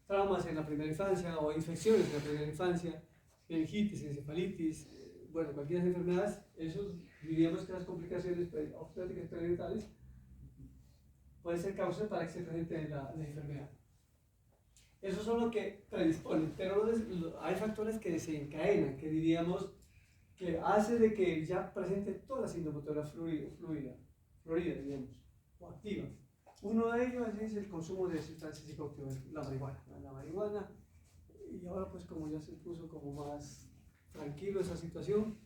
traumas en la primera infancia o infecciones en la primera infancia, meningitis, encefalitis, bueno, cualquier enfermedad, eso diríamos que las complicaciones obstétricas perinatales pueden ser causas para que se presente la enfermedad. Esos son los que predisponen, pero hay factores que desencadenan, que diríamos que hace de que ya presente toda la sintomatología fluida, digamos, o activa. Uno de ellos es el consumo de sustancias psicoactivas, la marihuana, y ahora pues como ya se puso como más tranquilo esa situación,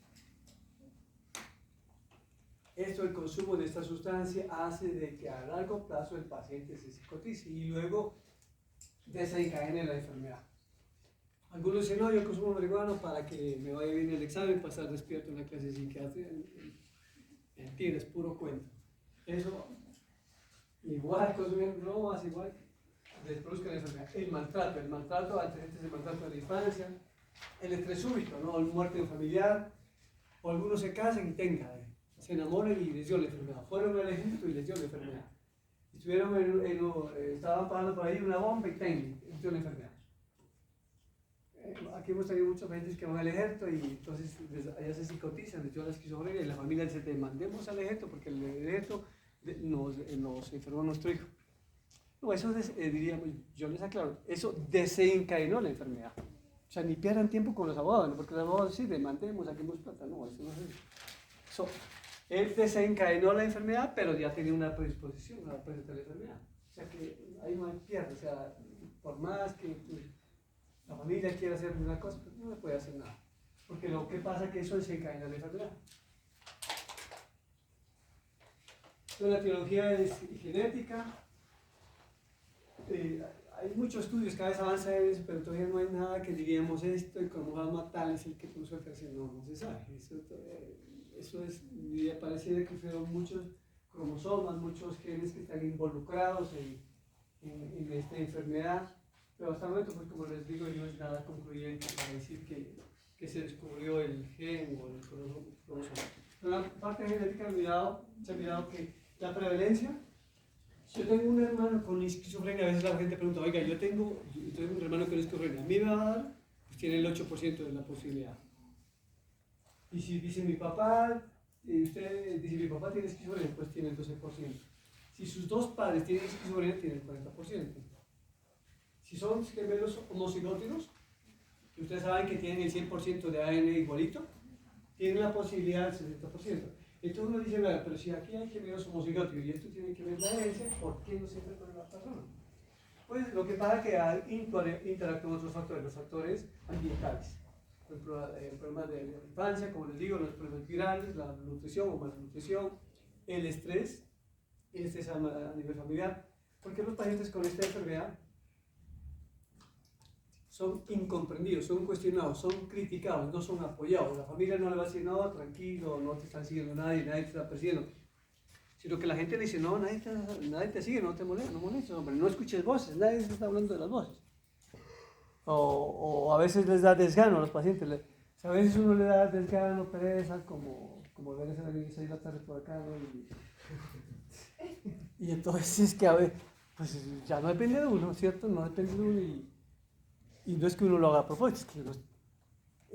el consumo de esta sustancia hace de que a largo plazo el paciente se psicotice y luego desencadene la enfermedad. Algunos dicen, no, yo consumo marihuana para que me vaya bien el examen, para estar despierto en la clase de psiquiatría. Mentira, es puro cuento. Eso, igual, consumir drogas, igual, les produzca la enfermedad. El maltrato, antecedentes de maltrato de la infancia, el estrés súbito, ¿no? Muerte de un familiar, o algunos se casan y se enamoran y les dio la enfermedad. Fueron al ejército y les dio la enfermedad. Estaban parando por ahí una bomba y les dio la enfermedad. Aquí hemos tenido muchos pacientes que van al ejército y entonces allá se psicotizan, les dio la esquizofrenia y la familia dice, te mandemos al ejército porque el ejército nos enfermó a nuestro hijo. No, eso diríamos, yo les aclaro, eso desencadenó la enfermedad. O sea, ni pierdan tiempo con los abogados, ¿no? Porque los abogados sí, demandemos, saquemos plata. No, eso no es eso. Él desencadenó la enfermedad, pero ya tenía una predisposición a presentar la enfermedad. O sea que ahí no hay pierde. O sea, por más que la familia quiera hacer una cosa, pues no le puede hacer nada. Porque lo que pasa es que eso desencadena la enfermedad. Entonces, la teología es genética. Hay muchos estudios, cada vez avanza en eso, pero todavía no hay nada que diríamos esto y cromosoma tal es el que puso el carcinoma. No se sabe. Eso es, pareciera que fueron muchos cromosomas, muchos genes que están involucrados en esta enfermedad, pero hasta el momento, pues como les digo, no es nada concluyente para decir que se descubrió el gen o el cromosoma. En la parte genética se ha mirado que la prevalencia, si yo tengo un hermano con esquizofrenia, a veces la gente pregunta, oiga, yo tengo un hermano con esquizofrenia, a mí me va a dar, pues tiene el 8% de la posibilidad. Y si dice mi papá, usted dice mi papá tiene esquizofrenia, pues tiene el 12%. Si sus dos padres tienen esquizofrenia, tiene el 40%. Si son gemelos homocigóticos, que ustedes saben que tienen el 100% de ADN igualito, tienen la posibilidad del 60%. Entonces uno dice, bueno, pero si aquí hay gemelos homocigóticos y esto tiene que ver la herencia, ¿por qué no se entra con la persona? Pues lo que pasa es que hay interactúan otros factores, los factores ambientales. Por ejemplo, problemas de la infancia, como les digo, los problemas virales, la nutrición o malnutrición, el estrés a nivel familiar. Porque los pacientes con esta enfermedad son incomprendidos, son cuestionados, son criticados, no son apoyados. La familia no le va a decir, no, tranquilo, no te están siguiendo nadie, nadie te está persiguiendo. Sino que la gente le dice, no, nadie te sigue, no te molestes, no molestes, hombre, no escuches voces, nadie te está hablando de las voces. O a veces les da desgano a los pacientes, a veces uno le da desgano, pereza, como ver esa de 6 de la tarde por acá, ¿no? Y entonces es que a ver, pues ya no depende de uno, ¿cierto? No depende de uno y no es que uno lo haga a propósito, es que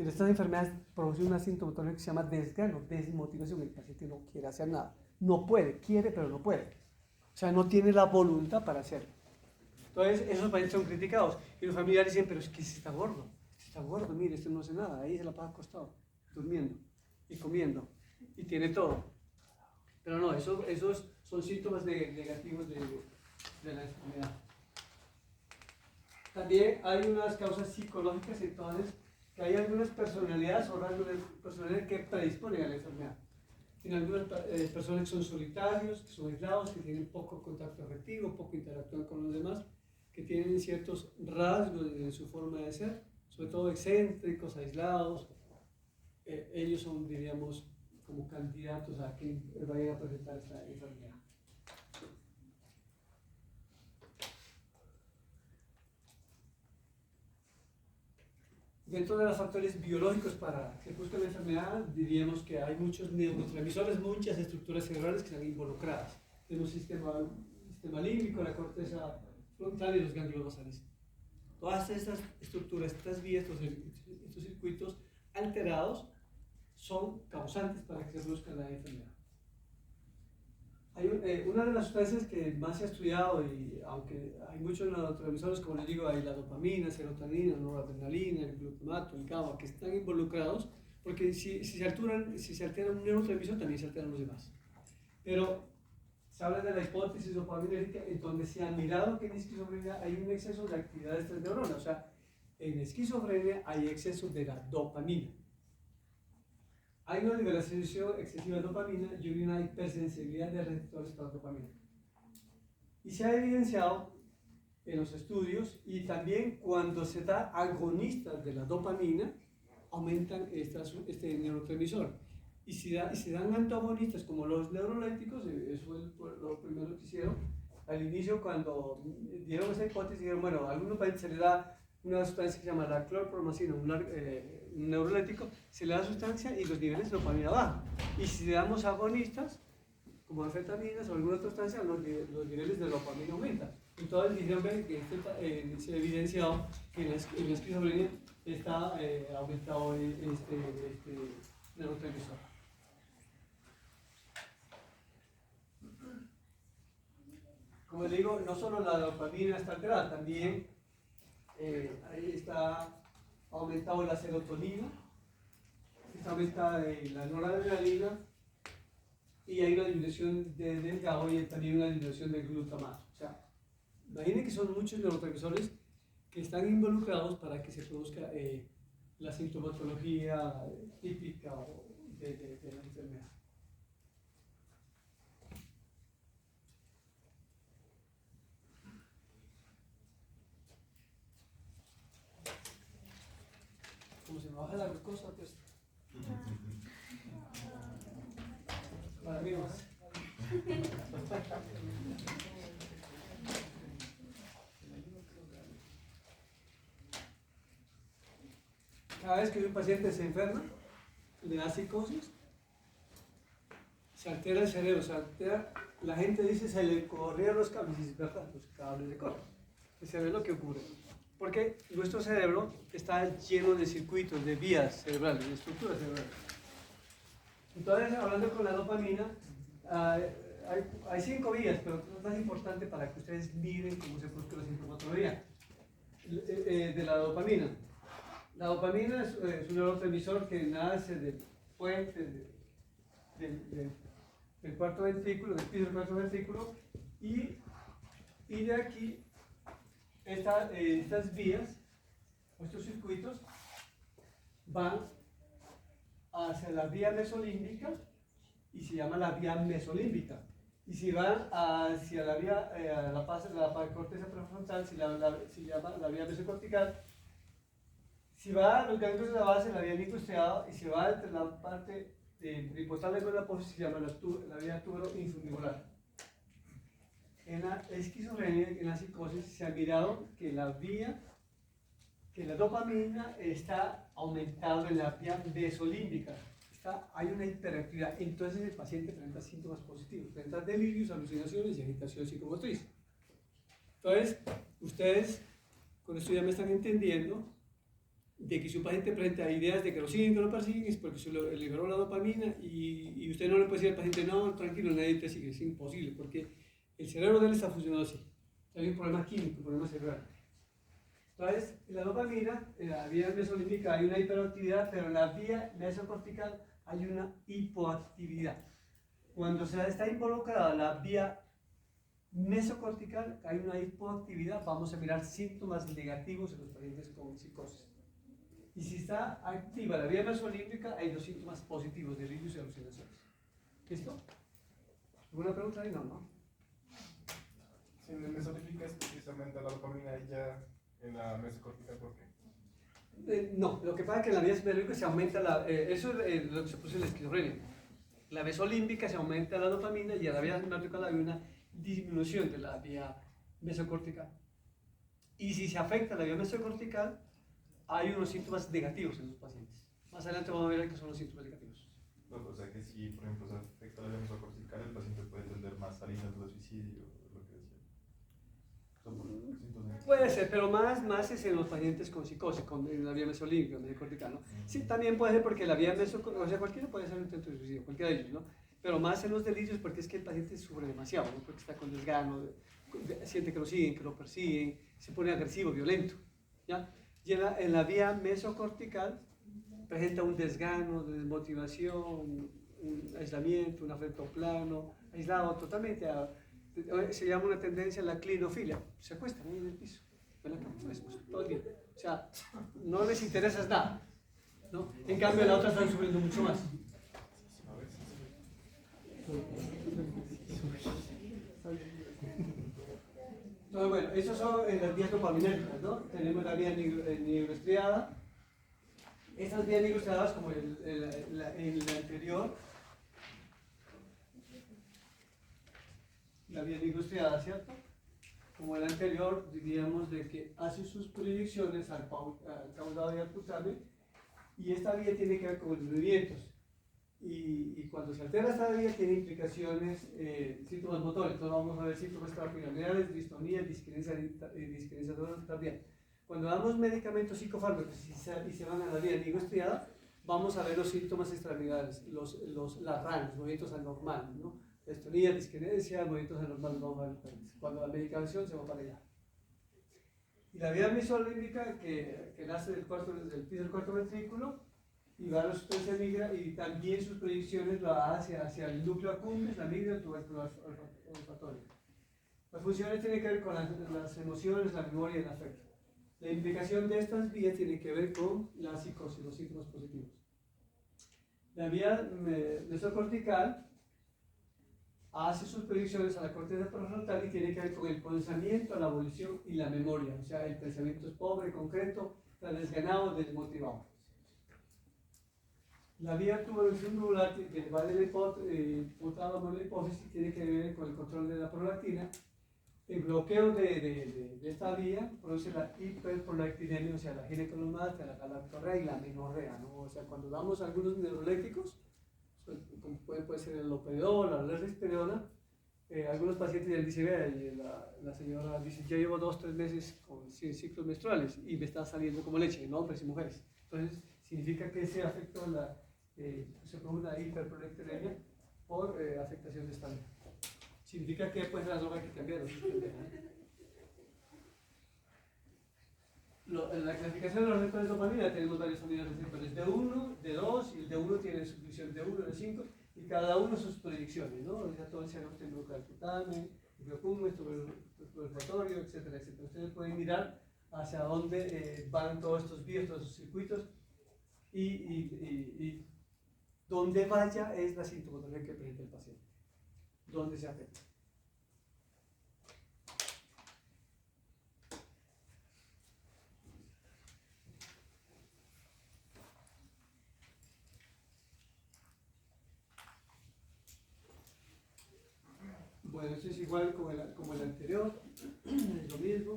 en estas enfermedades produce una sintomatología que se llama desgano, desmotivación, el paciente no quiere hacer nada, no puede, quiere pero no puede, o sea, no tiene la voluntad para hacerlo. Entonces esos pacientes son criticados y los familiares dicen, pero es que está gordo, mire, este no hace nada, ahí se la pasa acostado, durmiendo y comiendo y tiene todo. Pero no, esos son síntomas negativos de la enfermedad. También hay unas causas psicológicas, entonces, que hay algunas personalidades o rasgos de personalidad que predisponen a la enfermedad. Tienen algunas personas que son solitarios, que son aislados, que tienen poco contacto afectivo, poco interactúan con los demás, que tienen ciertos rasgos en su forma de ser, sobre todo excéntricos, aislados. Ellos son, diríamos, como candidatos a que vayan a presentar esta enfermedad. Dentro de los factores biológicos para que busque la enfermedad, diríamos que hay muchos neurotransmisores, muchas estructuras cerebrales que están involucradas. Tenemos el sistema límbico, la corteza frontal y los ganglios basales. Todas estas estructuras, estas vías, estos circuitos alterados son causantes para que se produzca la enfermedad. Hay una de las sustancias que más se ha estudiado, y aunque hay muchos neurotransmisores, como les digo, hay la dopamina, serotonina, noradrenalina, el glutamato, el GABA, que están involucrados, porque si se altera un neurotransmisor, también se alteran los demás. Pero se habla de la hipótesis dopaminérgica, en donde se ha mirado que en esquizofrenia hay un exceso de actividad de estas neuronas, o sea, en esquizofrenia hay exceso de la dopamina. Hay una liberación excesiva de dopamina y una hipersensibilidad de receptores para dopamina. Y se ha evidenciado en los estudios y también cuando se da agonistas de la dopamina, aumentan este neurotransmisor. Y se dan antagonistas como los neurolépticos, eso fue lo primero que hicieron. Al inicio, cuando dieron esa hipótesis, dijeron, bueno, a algunos pacientes se les da una sustancia que se llama la clorpromacina, un neuroléptico, se le da sustancia y los niveles de dopamina bajan. Y si le damos agonistas, como anfetaminas o alguna otra sustancia, los niveles de dopamina aumentan. Entonces dijeron que se ha evidenciado que en la esquizofrenia está aumentado este neurotransmisor. Como les digo, no solo la dopamina está alterada, también ahí está aumentado la serotonina, está aumentada la noradrenalina y hay una disminución del GABA y también una disminución del glutamato. O sea, imaginen que son muchos neurotransmisores que están involucrados para que se produzca la sintomatología típica de la enfermedad. Como se me baja la glucosa, pues. Para mí más. Cada vez que un paciente se enferma, le da psicosis, se altera el cerebro, se altera, la gente dice se le corrieron los cables, y es verdad, los cables se corren. Eso es lo que ocurre. Porque nuestro cerebro está lleno de circuitos, de vías cerebrales, de estructuras cerebrales. Entonces, hablando con la dopamina, hay 5 vías, pero es más importante para que ustedes miren cómo se produce la sintomatología de la dopamina. La dopamina es un neurotransmisor que nace del puente del cuarto ventrículo, del piso del cuarto ventrículo, y de aquí estas vías, estos circuitos, van hacia la vía mesolímbica y se llama la vía mesolímbica. Y si van hacia la vía, la corteza prefrontal, se llama la vía mesocortical. Si va a los ganglios de la base, la vía nicostriada, y si va entre la parte hipotálamo con la apófisis, se llama la vía tubero infundibular. En la esquizofrenia, en la psicosis, se ha mirado que la dopamina está aumentada en la vía mesolímbica. Hay una hiperactividad, entonces el paciente presenta síntomas positivos, presenta delirios, alucinaciones y agitación psicomotriz. Entonces, ustedes con esto ya me están entendiendo de que si un paciente presenta ideas de que lo siguen, que lo persiguen, es porque se liberó la dopamina y usted no le puede decir al paciente, no, tranquilo, nadie te sigue, es imposible, porque el cerebro de él está funcionando así. Hay un problema químico, un problema cerebral. Entonces, en la dopamina, en la vía mesolímbica hay una hiperactividad, pero en la vía mesocortical hay una hipoactividad. Cuando se está involucrada la vía mesocortical, hay una hipoactividad, vamos a mirar síntomas negativos en los pacientes con psicosis. Y si está activa la vía mesolímbica, hay dos síntomas positivos, delirios y alucinaciones. ¿Listo? ¿Alguna pregunta ahí? No. Si en la mesolímbica es precisamente la dopamina y ya en la mesocortical, ¿por qué? No, lo que pasa es que en la vía mesolímbica se aumenta eso es lo que se puso en la esquizofrenia. La mesolímbica se aumenta la dopamina y en la vía mesocortical hay una disminución de la vía mesocortical. Y si se afecta la vía mesocortical, hay unos síntomas negativos en los pacientes. Más adelante vamos a ver qué son los síntomas negativos. No, o sea que si, por ejemplo, se afecta la vía mesocortical, el paciente puede tender más al intento de suicidio, lo que decía. Puede ser, pero más es en los pacientes con psicosis, en la vía mesolímbica, mesocortical, ¿no? Sí, también puede ser porque la vía mesocortical, o sea, cualquiera puede hacer un intento de suicidio, cualquiera de ellos, ¿no? Pero más en los delirios porque es que el paciente sufre demasiado, ¿no? Porque está con desgano, siente que lo siguen, que lo persiguen, se pone agresivo, violento, ¿ya? Y en la vía mesocortical presenta un desgano, desmotivación, un aislamiento, un afecto plano, aislado totalmente. Se llama una tendencia a la clinofilia. Se acuestan ahí en el piso, en la cama, todo el día. O sea, no les interesa nada, ¿no? En cambio, la otra están sufriendo mucho más. Entonces, bueno, esos son las vías dopaminérgicas, ¿no? Tenemos la vía nigrostriada. Estas vías nigrostriadas, como en la anterior, la vía nigrostriada, ¿cierto? Como el anterior, diríamos de que hace sus proyecciones al caudado y al putamen, y esta vía tiene que ver con los movimientos. Y cuando se altera esta vía tiene implicaciones, síntomas motores. Entonces vamos a ver síntomas extrapyramidales, distonía, disquinesia tardía. Cuando damos medicamentos psicofármacos y se van a la vía nigrostriada, vamos a ver los síntomas extrapyramidales, las RAN, los movimientos anormales, ¿no? Distonía, disquinesia, movimientos anormales, vamos a ver cuando la medicación se va para allá. Y la vía mesolímbica que nace del piso del cuarto ventrículo y va a la sustancia migra y también sus proyecciones la hace hacia el núcleo accumbens, la migra y el tubérculo olfatorio. Las funciones tienen que ver con las emociones, la memoria y el afecto. La implicación de estas vías tiene que ver con la psicosis, los síntomas positivos. La vía mesocortical hace sus proyecciones a la corteza prefrontal y tiene que ver con el pensamiento, la abolición y la memoria. O sea, el pensamiento es pobre, concreto, está desganado, desmotivado. La vía tuberoinfundibular que va del hipotálamo a la hipófisis tiene que ver con el control de la prolactina. El bloqueo de esta vía produce la hiperprolactinemia, o sea, la ginecolomasta, la galactorrea y la menorrea, ¿no? O sea, cuando damos algunos neurolécticos, como puede ser el lopredol, la risperidona, algunos pacientes ya dicen, la señora dice, ya llevo 2-3 meses con ciclos menstruales y me está saliendo como leche en hombres y mujeres. Entonces, significa que ese afecto se produce una hiperprolactinemia por afectación de esta vía. Significa que pues la droga hay que cambiar. En la clasificación de los receptores de dopamina tenemos varios unidades de receptores, D1, D2, y el D1 tiene subdivisión D1, D5, y cada uno sus proyecciones, ¿no? O sea, todo el cerebro está involucrado, el putamen, el biocúmulo, el respiratorio, etcétera, etcétera. Ustedes pueden mirar hacia dónde van todos estos vías, todos estos circuitos, y donde vaya es la sintomatología que presenta el paciente, donde se afecta. Bueno, esto es igual como el anterior, es lo mismo.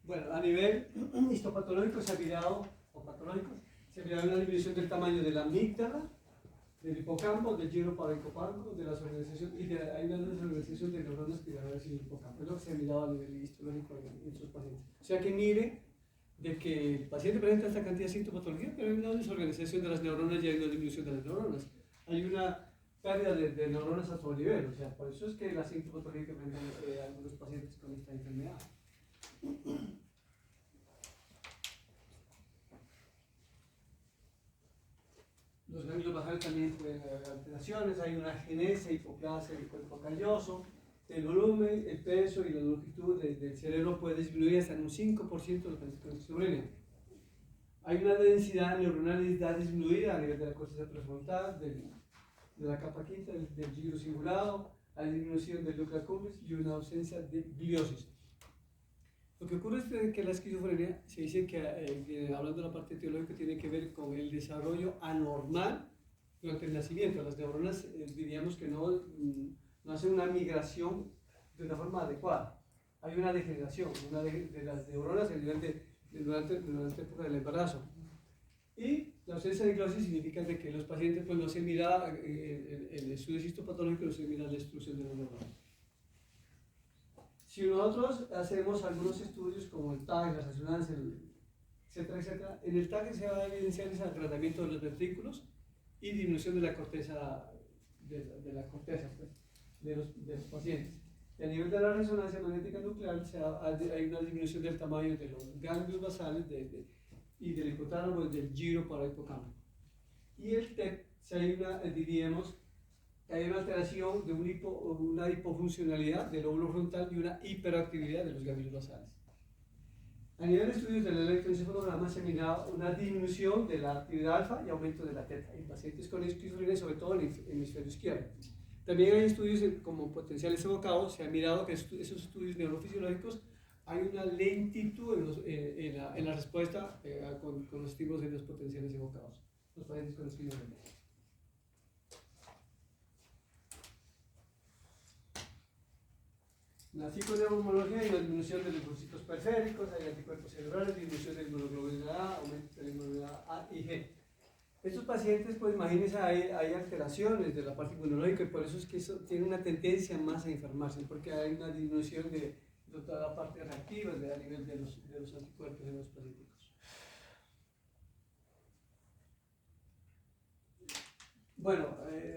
Bueno, a nivel histopatológico se ha mirado, o patológico, se ha mirado una disminución del tamaño de la amígdala, del hipocampo, del giro parahipocampo, de las organizaciones, y hay una desorganización de neuronas que van a decir el hipocampo. Es lo que se ha mirado a nivel histológico en estos pacientes. O sea que mire de que el paciente presenta esta cantidad de sintomatología, pero hay una desorganización de las neuronas y hay una disminución de las neuronas. Hay una pérdida de neuronas a todo nivel, o sea, por eso es que la sintomatología que presentan algunos pacientes con esta enfermedad. Los ganglios basales también pueden haber alteraciones, hay una agenesia, hipoplasia del cuerpo calloso, el volumen, el peso y la longitud del cerebro puede disminuir hasta en un 5% de los pacientes con esquizofrenia. Hay una densidad neuronal disminuida a nivel de la corteza prefrontal, de la capa quinta, del giro cingulado, hay disminución del núcleo accumbens y una ausencia de gliosis. Lo que ocurre es que la esquizofrenia, se dice que, hablando de la parte teológica, tiene que ver con el desarrollo anormal durante el nacimiento. Las neuronas, diríamos que no hacen una migración de una forma adecuada. Hay una degeneración de las neuronas a nivel durante la época del embarazo. Y la ausencia de gliosis significa de que los pacientes pues, no se mira, el estudio histopatológico no se mira la destrucción de las neuronas. Si nosotros hacemos algunos estudios como el TAG, las resonancias, etcétera, etcétera, en el TAG se va a evidenciar el tratamiento de los ventrículos y disminución de la corteza, pues, de los pacientes. Y a nivel de la resonancia magnética nuclear hay una disminución del tamaño de los ganglios basales y del hipotálamo y del giro parahipocampo. Y el TEP, diríamos, hay una alteración de una hipofuncionalidad del lóbulo frontal y una hiperactividad de los ganglios basales. A nivel de estudios del electroencefalograma se ha mirado una disminución de la actividad alfa y aumento de la teta en pacientes con esquizofrenia, sobre todo en el hemisferio izquierdo. También hay estudios como potenciales evocados, se ha mirado que esos estudios neurofisiológicos hay una lentitud en la respuesta con los estímulos de los potenciales evocados, los pacientes con esquizofrenia. La psiconeuromología hay una disminución de los linfocitos periféricos, hay anticuerpos cerebrales, disminución de la inmunoglobulina A, aumento de la inmunoglobulina A y G. Estos pacientes, pues imagínense, hay alteraciones de la parte inmunológica y por eso es que tiene una tendencia más a enfermarse, porque hay una disminución de toda la parte reactiva a nivel de los anticuerpos en los pacientes. Bueno,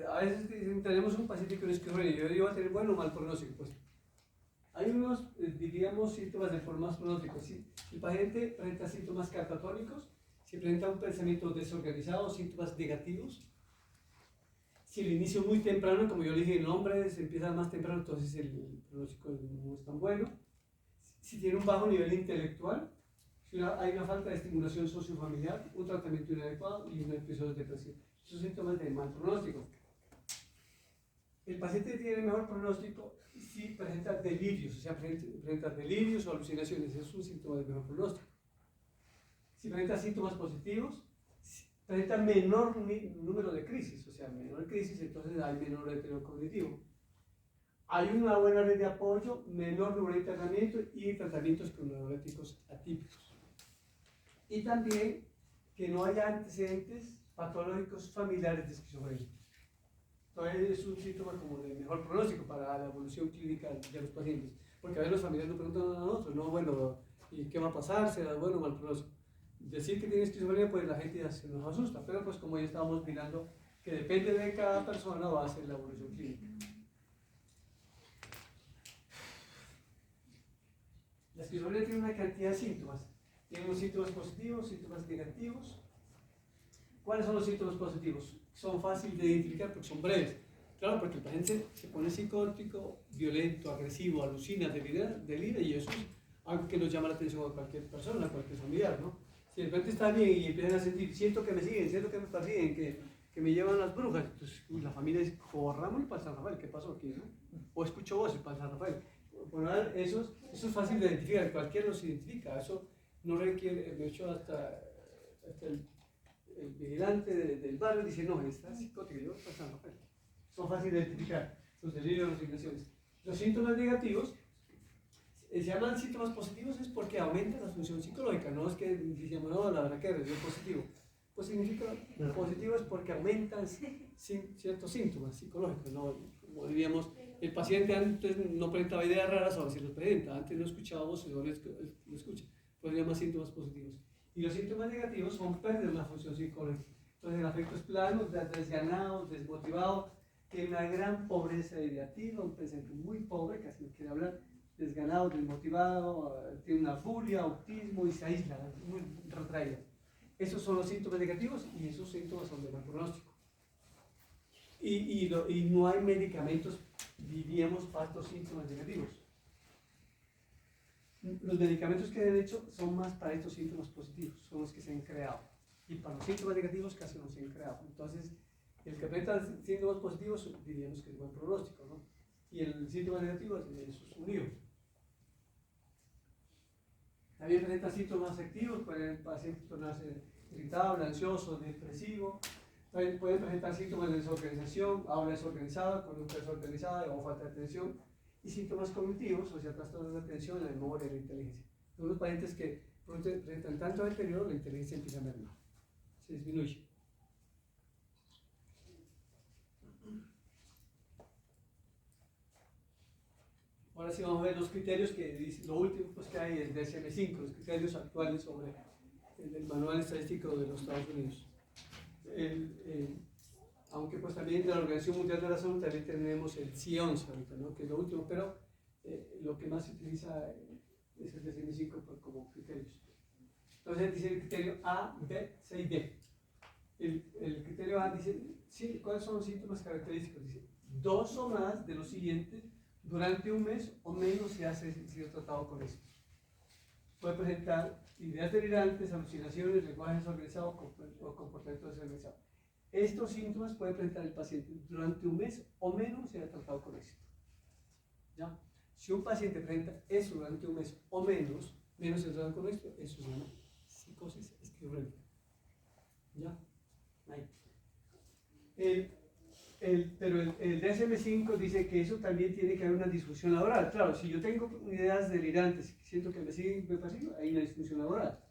a veces tenemos un paciente con esquizofrenia y yo digo, va a tener bueno o mal pronóstico. Pues hay unos, diríamos, síntomas de forma más pronósticos. Si el paciente presenta síntomas catatónicos, si presenta un pensamiento desorganizado, síntomas negativos. Si el inicio es muy temprano, como yo le dije, en hombres empieza más temprano, entonces el pronóstico no es tan bueno. Si tiene un bajo nivel intelectual, si hay una falta de estimulación sociofamiliar, un tratamiento inadecuado y un episodio depresivo. Esos síntomas de mal pronóstico. El paciente tiene mejor pronóstico si presenta delirios, o sea, presenta delirios o alucinaciones, eso es un síntoma de mejor pronóstico. Si presenta síntomas positivos, presenta menor número de crisis, o sea, menor crisis, entonces hay menor deterioro cognitivo. Hay una buena red de apoyo, menor número de internamiento y tratamientos con neuroléticos atípicos. Y también que no haya antecedentes patológicos familiares de esquizofrenia. Entonces es un síntoma como de mejor pronóstico para la evolución clínica de los pacientes. Porque a veces los familiares nos preguntan a nosotros, no, bueno, ¿y qué va a pasar? ¿Será bueno o mal pronóstico? decir que tiene esquizofrenia, pues la gente ya se nos asusta, pero pues como ya estábamos mirando que depende de cada persona va a ser la evolución clínica. La esquizofrenia tiene una cantidad de síntomas. Tiene unos síntomas positivos, síntomas negativos. ¿Cuáles son los síntomas positivos? Son fáciles de identificar porque son breves. Claro, porque el paciente se pone psicótico, violento, agresivo, alucina, delira y eso es algo que nos llama la atención a cualquier persona, a cualquier familiar, ¿no? Si de repente está bien y empiezan a sentir, siento que me siguen, siento que me persiguen, que me llevan las brujas, entonces la familia dice, corramos para San Rafael, ¿qué pasó aquí, no? O escucho voces para San Rafael. Bueno, eso es fácil de identificar, cualquiera los identifica, eso no requiere, de hecho hasta el vigilante del barrio dice, no, está psicótico, yo para San Rafael. Son fáciles de identificar, los delirios, las alucinaciones. Los síntomas negativos, se llaman síntomas positivos es porque aumenta la función psicológica, no es que decíamos, no, la verdad que es positivo. Pues significa positivo es porque aumentan ciertos síntomas psicológicos, ¿no? Como diríamos, el paciente antes no presentaba ideas raras, ahora sí los presenta, antes no escuchaba voces, ahora lo escucha, pues se llaman síntomas positivos. Y los síntomas negativos son pérdida de la función psicológica. Entonces el afecto es plano, desganado, desmotivado, tiene una gran pobreza ideativa, un pensamiento muy pobre, casi no quiere hablar, desganado, desmotivado, tiene una furia, autismo y se aísla, muy retraído. Esos son los síntomas negativos y esos síntomas son de mal pronóstico. Y no hay medicamentos, diríamos, para estos síntomas negativos. Los medicamentos que han hecho son más para estos síntomas positivos, son los que se han creado. Y para los síntomas negativos casi no se han creado. Entonces, el que presenta síntomas positivos diríamos que es buen pronóstico, ¿no? Y el síntoma negativo eso es un lío. También presenta síntomas activos, puede el paciente tornarse irritable, ansioso, depresivo. También puede presentar síntomas de desorganización, habla desorganizada, conducta desorganizada o falta de atención. Y síntomas cognitivos, o sea, trastornos de atención, la memoria y la inteligencia. Son los pacientes que presentan tanto deterioro, la inteligencia empieza a mermar, se disminuye. Ahora sí vamos a ver los criterios que dice, lo último pues, que hay es DSM-5, los criterios actuales sobre el manual estadístico de los Estados Unidos. Aunque pues también de la Organización Mundial de la Salud también tenemos el C11 ahorita, ¿no? Que es lo último, pero lo que más se utiliza es el DSM-5 como criterios. Entonces dice el criterio A, B, C y D. El criterio A dice, sí, ¿cuáles son los síntomas característicos? Dice, 2 o más de los siguientes durante un mes o menos se ha sido tratado con esto. Puede presentar ideas delirantes, alucinaciones, lenguaje desorganizado o comportamiento desorganizado. Estos síntomas puede presentar el paciente durante un mes o menos se ha tratado con éxito. ¿Ya? Si un paciente presenta eso durante un mes o menos se ha tratado con éxito, eso se llama psicosis esquizofrénica. ¿Ya? Ahí. Pero el DSM-5 dice que eso también tiene que haber una disfunción laboral. Claro, si yo tengo ideas delirantes, siento que me siguen, me persiguen, hay una disfunción laboral.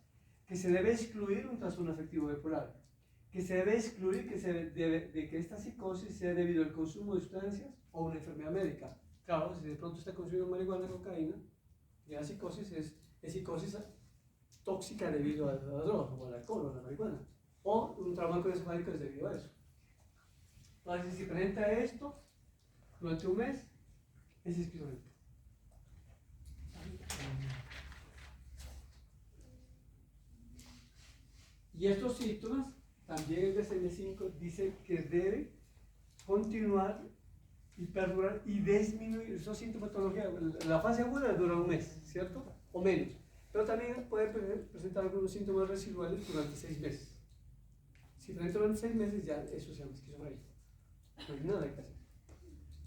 Que se debe excluir un trastorno afectivo bipolar. Que se debe excluir de que esta psicosis sea debido al consumo de sustancias o una enfermedad médica. Claro, si de pronto está consumiendo marihuana o cocaína, ya la psicosis es psicosis tóxica debido a la droga, o al alcohol o a la marihuana. O un trauma encefálico es debido a eso. Entonces, si presenta esto durante un mes, es esquizofrénico. Y estos síntomas, también el DSM-5 dice que debe continuar y perdurar y disminuir. Eso es sintomatología. La fase aguda dura un mes, ¿cierto? O menos. Pero también puede presentar algunos síntomas residuales durante 6 meses. Si presenta durante 6 meses, ya eso se llama esquizofrénico. No hay nada que hacer.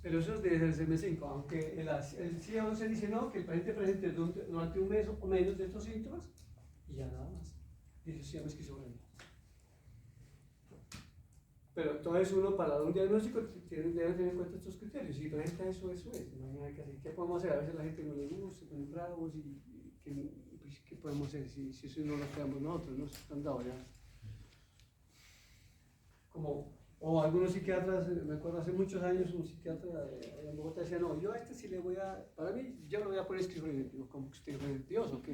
Pero eso es desde el DSM-5, aunque el C11 dice no, que el paciente presente durante un mes o menos de estos síntomas y ya nada más. Y eso se llama esquizofrenia. Pero entonces uno para dar un diagnóstico debe tener en cuenta estos criterios. Si presenta eso es. No hay nada que hacer. ¿Qué podemos hacer? A veces la gente no le gusta, se ponen bravos y ¿qué podemos hacer? Si eso no lo creamos nosotros, no se han dado ya. Como O algunos psiquiatras, me acuerdo hace muchos años, un psiquiatra en Bogotá decía, no, yo a este sí le voy a, para mí, yo le voy a poner esquizofrenia. Digo, ¿cómo que usted es Dios o qué?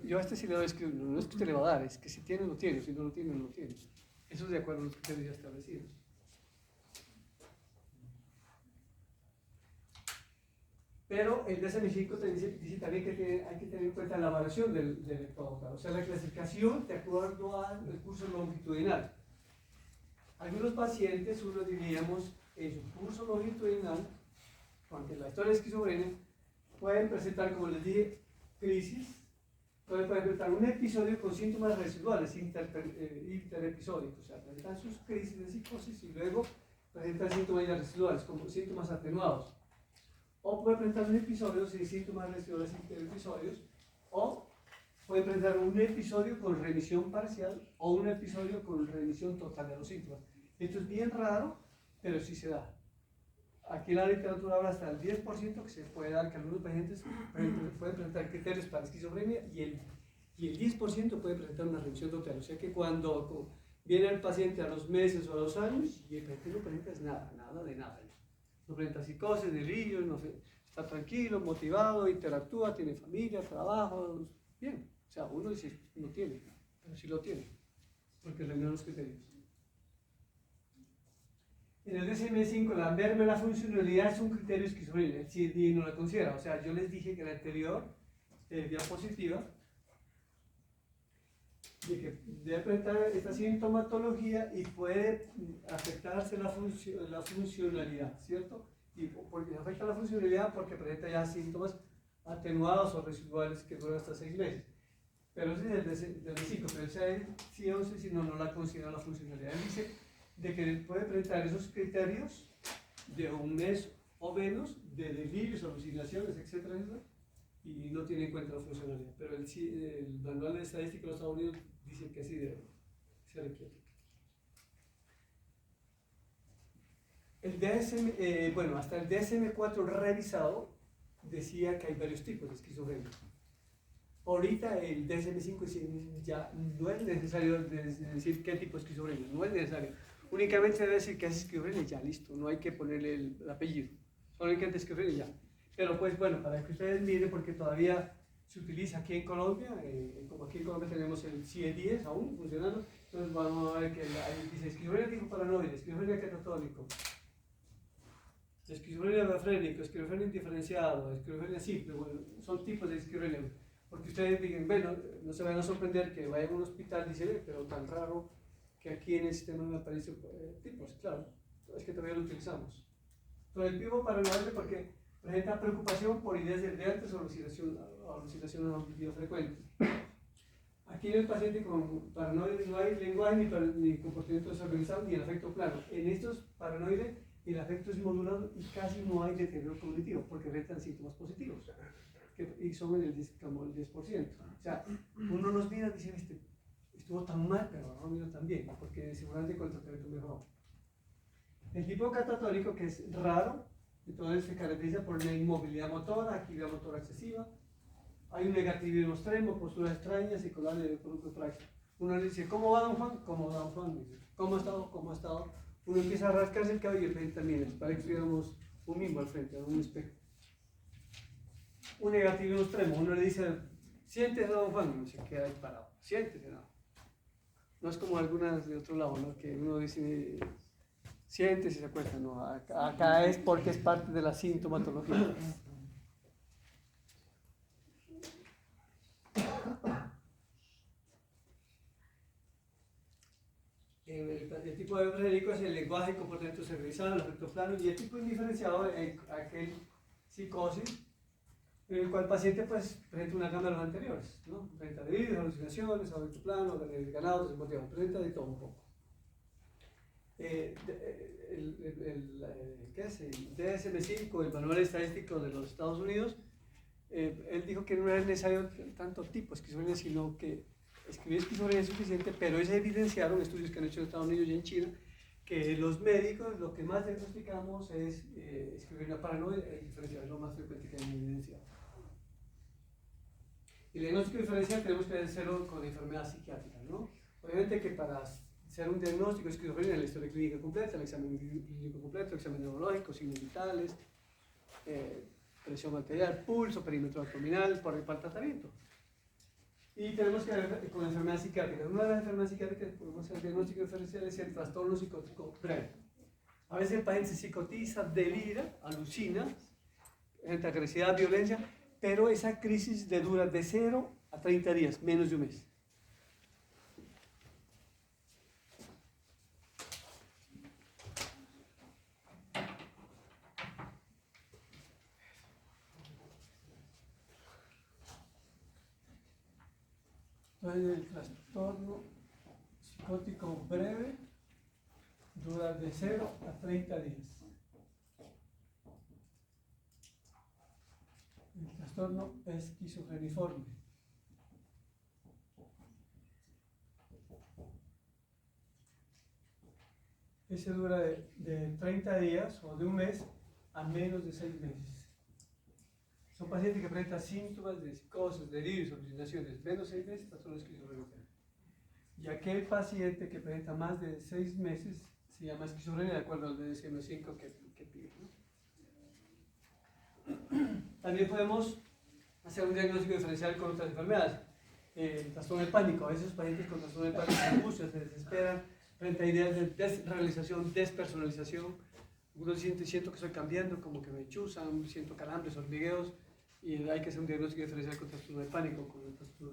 Yo a este sí le doy esquizofrenia. No es que usted le va a dar, es que si tiene, lo tiene, si no lo tiene, no lo tiene. Eso es de acuerdo a los criterios ya establecidos. Pero el DSM-5 te dice también que hay que tener en cuenta la variación del ectódomo, o sea, la clasificación de acuerdo al curso longitudinal. Algunos pacientes, uno diríamos, en su curso longitudinal, aunque la historia de esquizofrenia, pueden presentar, como les dije, crisis, pueden presentar un episodio con síntomas residuales, interepisódicos, o sea, presentan sus crisis de psicosis y luego presentan síntomas ya residuales, como síntomas atenuados. O puede presentar un episodio sin síntomas residuales interepisodios, o puede presentar un episodio con remisión parcial o un episodio con remisión total de los síntomas. Esto es bien raro, pero sí se da. Aquí la literatura habla hasta el 10% que se puede dar, que algunos pacientes pueden presentar criterios para esquizofrenia y el 10% puede presentar una remisión total. O sea que cuando viene el paciente a los meses o a los años y el paciente no presenta es nada, nada de nada. No presenta psicosis, delirios, no, está tranquilo, motivado, interactúa, tiene familia, trabajo, bien. O sea, uno dice, no tiene, pero sí lo tiene, porque reúne los criterios. En el DSM-5, verme la funcionalidad es un criterio esquizofrénico, el CID no la considera. O sea, yo les dije que en la anterior diapositiva, de que debe presentar esta sintomatología y puede afectarse la funcionalidad, ¿cierto? Y porque afecta la funcionalidad porque presenta ya síntomas atenuados o residuales que duran hasta 6 meses. Pero ese es el del 5, pero ese sí 11, si no, no la considera la funcionalidad. Él dice de que puede presentar esos criterios de un mes o menos, de delirios, alucinaciones, etcétera, y no tiene en cuenta la funcionalidad. Pero el manual de estadística de los Estados Unidos dice que sí se requiere. El DSM, bueno, hasta el DSM-4 revisado decía que hay varios tipos de esquizofrenia. Ahorita el DSM-5 ya no es necesario decir qué tipo de esquizofrenia, no es necesario. Únicamente se debe decir que es esquizofrenia y ya, listo, no hay que ponerle el apellido. Solo hay que esquizofrenia y ya. Pero pues bueno, para que ustedes miren, porque todavía se utiliza aquí en Colombia, como aquí en Colombia tenemos el CIE-10 aún funcionando, entonces vamos a ver que ahí dice esquizofrenia tipo paranoide, esquizofrenia catatónico, esquizofrenia bafrénico, esquizofrenia indiferenciado, esquizofrenia simple, bueno, son tipos de esquizofrenia. Porque ustedes digan, bueno, no se van a sorprender que vayan a un hospital y dicen, pero tan raro que aquí en el sistema me aparecen tipos, claro, es que todavía lo utilizamos. Pero el tipo paranoide porque presenta preocupación por ideas delrantes o alucinaciones auditivas frecuentes. Aquí en el paciente con paranoides no hay lenguaje ni comportamiento desorganizado ni el afecto plano. En estos paranoides el afecto es modulado y casi no hay deterioro cognitivo porque presentan síntomas positivos. Y son como el 10%. O sea, uno los mira y dice, estuvo tan mal, pero no mira tan bien, porque seguramente con el tratamiento mejoró. El tipo catatónico, que es raro, entonces se caracteriza por una inmovilidad motora, actividad motora excesiva, hay un negativismo extremo, posturas extrañas y colar de producto práctico. Uno dice, ¿cómo va don Juan? ¿Cómo va don Juan? Dice, ¿cómo ha estado? ¿Cómo ha estado? Uno empieza a rascarse el cabello y el paciente también, para que tuviéramos un mismo al frente, un espejo. Un negativismo extremo, uno le dice, siéntese don Juan, y se queda ahí parado, siéntese, no. No es como algunas de otro lado, ¿no? Que uno dice, siéntese y se acuesta, no, acá es porque es parte de la sintomatología. El tipo de bafrénico es el lenguaje y comportamiento servicial, el afecto plano, y el tipo indiferenciado es aquel psicosis en el cual el paciente pues presenta una gama de los anteriores, ¿no? Presenta delirios, alucinaciones, afecto plano, ganados, desmotivados, presenta de todo un poco. ¿Qué es? El DSM-5, el Manual Estadístico de los Estados Unidos, él dijo que no era necesario tanto tipo de esquizofrenia, sino que escribir esquizofrenia es suficiente, pero ellos evidenciaron estudios que han hecho en Estados Unidos y en China, que los médicos lo que más diagnosticamos es esquizofrenia paranoide, diferencial es lo más frecuente que hay evidenciado. Y el diagnóstico diferencial tenemos que hacerlo con enfermedades psiquiátricas, ¿no? Obviamente que para hacer un diagnóstico de esquizofrenia, la historia clínica completa, el examen clínico completo, el examen neurológico, signos vitales, presión arterial, pulso, perímetro abdominal, para el tratamiento. Y tenemos que ver con la enfermedad psiquiátrica. Una de las enfermedades psiquiátricas que podemos hacer el diagnóstico diferencial es el trastorno psicótico breve. A veces el paciente se psicotiza, delira, alucina, presenta agresividad, violencia, pero esa crisis le dura de 0 a 30 días, menos de un mes. Entonces el trastorno psicótico breve dura de 0 a 30 días. El trastorno esquizofreniforme. Ese dura de 30 días o de un mes a menos de 6 meses. Son pacientes que presentan síntomas de psicosis, delirios, alucinaciones, menos de 6 meses, trastorno esquizofrénico. Y aquel paciente que presenta más de 6 meses se llama esquizofrenia de acuerdo al DSM-5 que pide, ¿no? También podemos hacer un diagnóstico diferencial con otras enfermedades. El trastorno del pánico. A veces los pacientes con trastorno del pánico se angustian, se desesperan frente a ideas de desrealización, despersonalización. Algunos siento que estoy cambiando, como que me chuzan, siento calambres, hormigueos, y hay que hacer un diagnóstico diferencial con trastorno de pánico, con el trastorno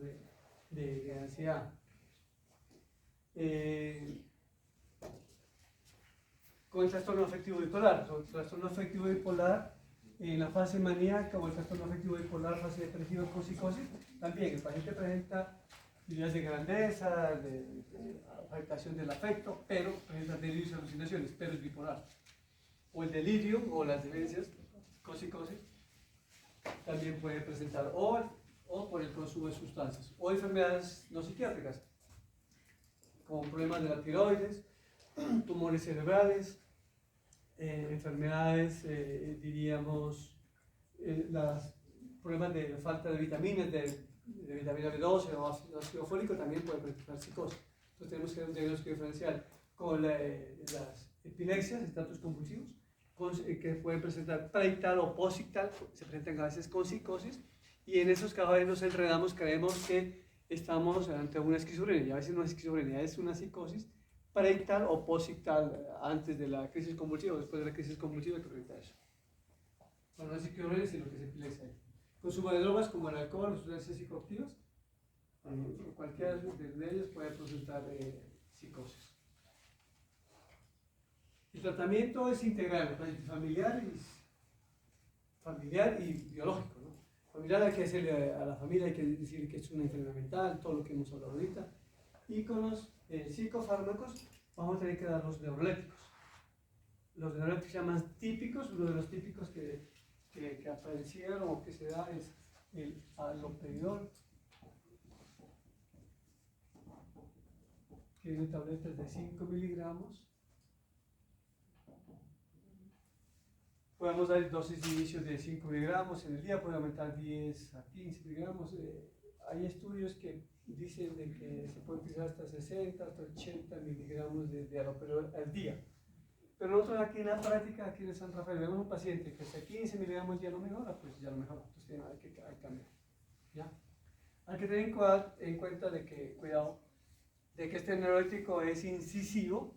de ansiedad. Con el trastorno afectivo bipolar. El trastorno afectivo bipolar, en la fase maníaca o el trastorno afectivo bipolar, fase depresiva con psicosis, también el paciente presenta ideas de grandeza, de afectación del afecto, pero presenta delirios y alucinaciones, pero es bipolar. O el delirio o las demencias con psicosis también puede presentar, o por el consumo de sustancias, o enfermedades no psiquiátricas, como problemas de la tiroides, tumores cerebrales, enfermedades, diríamos, los problemas de falta de vitaminas, de vitamina B12 o ácido fólico también pueden presentar psicosis. Entonces tenemos que hacer un diagnóstico diferencial con las epilepsias, estatus convulsivos, que pueden presentar preictal o posictal, se presentan a veces con psicosis, y en esos casos nos enredamos, creemos que estamos ante una esquizofrenia, y a veces no es esquizofrenia, es una psicosis preictal o posictal, antes de la crisis convulsiva o después de la crisis convulsiva que presenta eso. Bueno, no es esquizofrenia, sino que es epilepsia. Consumo de drogas como el alcohol o sustancias psicoactivas, cualquiera de ellas puede presentar psicosis. El tratamiento es integral, familiar y biológico, ¿no? Familiar hay que decirle a la familia, hay que decirle que es una enfermedad mental, todo lo que hemos hablado ahorita. Y con los psicofármacos vamos a tener que dar los neurolépticos. Los neurolépticos ya más típicos, uno de los típicos que aparecieron o que se da es el haloperidol, que tiene tabletas de 5 miligramos. Podemos dar dosis de inicio de 5 miligramos en el día, puede aumentar 10 a 15 miligramos. Hay estudios que dicen de que se puede utilizar hasta 60, hasta 80 miligramos de haloperidol al día. Pero nosotros aquí en la práctica, aquí en San Rafael, vemos un paciente que hasta 15 miligramos ya no mejora, pues ya no mejora. Entonces hay que cambiar. ¿Ya? Hay que tener en cuenta de que, cuidado, de que este neuroléptico es incisivo,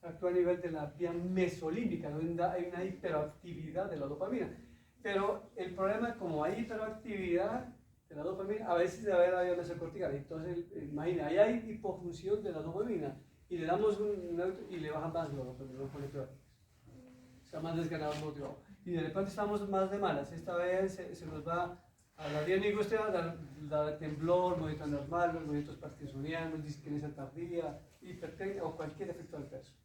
actúa a nivel de la vía mesolímbica, donde hay una hiperactividad de la dopamina. Pero el problema, como hay hiperactividad de la dopamina, a veces debe haber la vía mesocortical. Entonces, imagina, ahí hay hipofunción de la dopamina y le damos un y le baja más la dopamina, lo pone peor. Está más desganado, motivado. Y de repente estamos más de malas. Esta vez se nos va a la vía neurológica, da temblor, movimientos normales, movimientos parkinsonianos, disquinesia tardía, hipertensión o cualquier efecto adverso.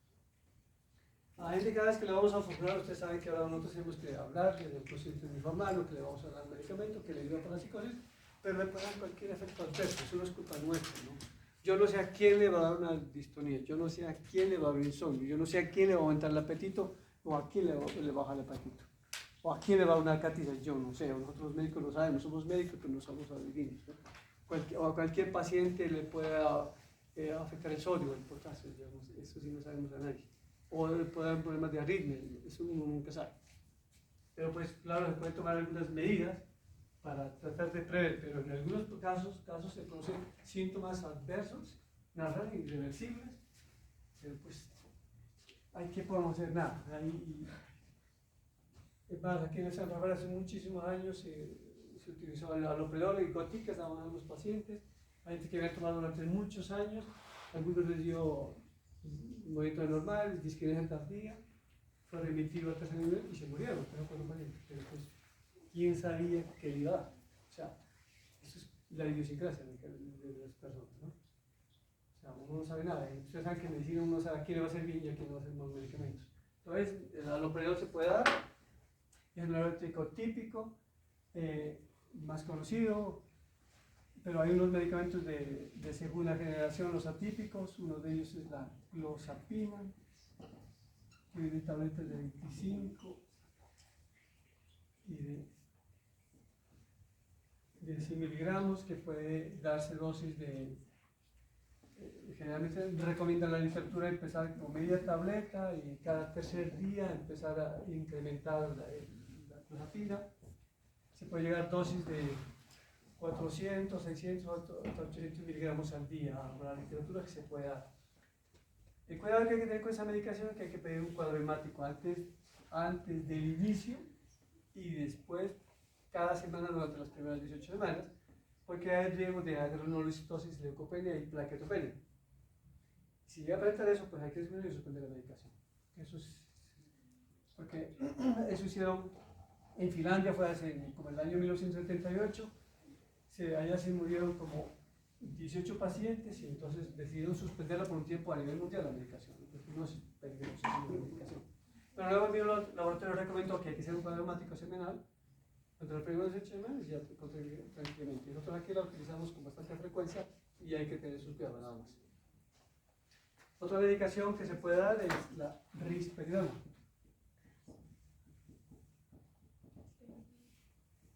A la gente cada vez que le vamos a formular, ustedes saben que ahora nosotros tenemos que hablar del consciente informado, que le vamos a dar medicamento, que le ayuda para la psicosis, pero le puede dar cualquier efecto adverso, eso no es culpa nuestra, ¿no? Yo no sé a quién le va a dar una distonía, yo no sé a quién le va a dar insomnio, yo no sé a quién le va a aumentar el apetito o a quién le va a bajar el apetito, o a quién le va a dar una cátedra, yo no sé, nosotros los médicos lo sabemos, somos médicos pero no somos adivinos, ¿no? O a cualquier paciente le puede afectar el sodio, el potasio, digamos, eso sí no sabemos de nadie. O puede haber problemas de arritmia, eso uno nunca sabe. Pero pues claro, se pueden tomar algunas medidas para tratar de prever, pero en algunos casos se producen síntomas adversos, nada irreversibles, pero pues aquí podemos hacer nada. Es más, aquí en San Rafael hace muchísimos años se utilizó el haloperidol y goticas a los pacientes, hay gente que había tomado durante muchos años, algunos les dio un movimiento normal, disquinesia tardía, fue remitido al tercer nivel y se murieron, pero pues, ¿quién sabía que le iba a dar? O sea, eso es la idiosincrasia de las personas, ¿no? O sea, uno no sabe nada, y ustedes saben que en medicina uno sabe a quién le va a hacer bien y a quién le va a hacer más medicamentos. Entonces, el haloperidol se puede dar, es un neurótico típico, más conocido, pero hay unos medicamentos de segunda generación, los atípicos, uno de ellos es la clozapina, que viene tabletas de 25 y de 100 miligramos, que puede darse dosis generalmente recomienda la literatura empezar con media tableta y cada tercer día empezar a incrementar la clozapina. Se puede llegar a dosis de 400, 600, hasta 800 miligramos al día, con la literatura que se puede dar. El cuidado que hay que tener con esa medicación es que hay que pedir un cuadro hemático antes del inicio y después, cada semana durante las primeras 18 semanas, porque hay riesgo de granulocitosis, leucopenia y plaquetopenia. Si llega a presentar eso, pues hay que disminuir y suspender la medicación. Eso es, porque eso hicieron en Finlandia, fue hace como el año 1978, allá se murieron como 18 pacientes y entonces decidieron suspenderla por un tiempo a nivel mundial la medicación, porque no es peligrosa la medicación. Pero luego el laboratorio recomendó que hay que hacer un cuadro hemático semanal entre los primeros 18 semanas y ya tranquilamente. Nosotros aquí la utilizamos con bastante frecuencia y hay que tener sus cuidados nada más. Otra medicación que se puede dar es la risperidona,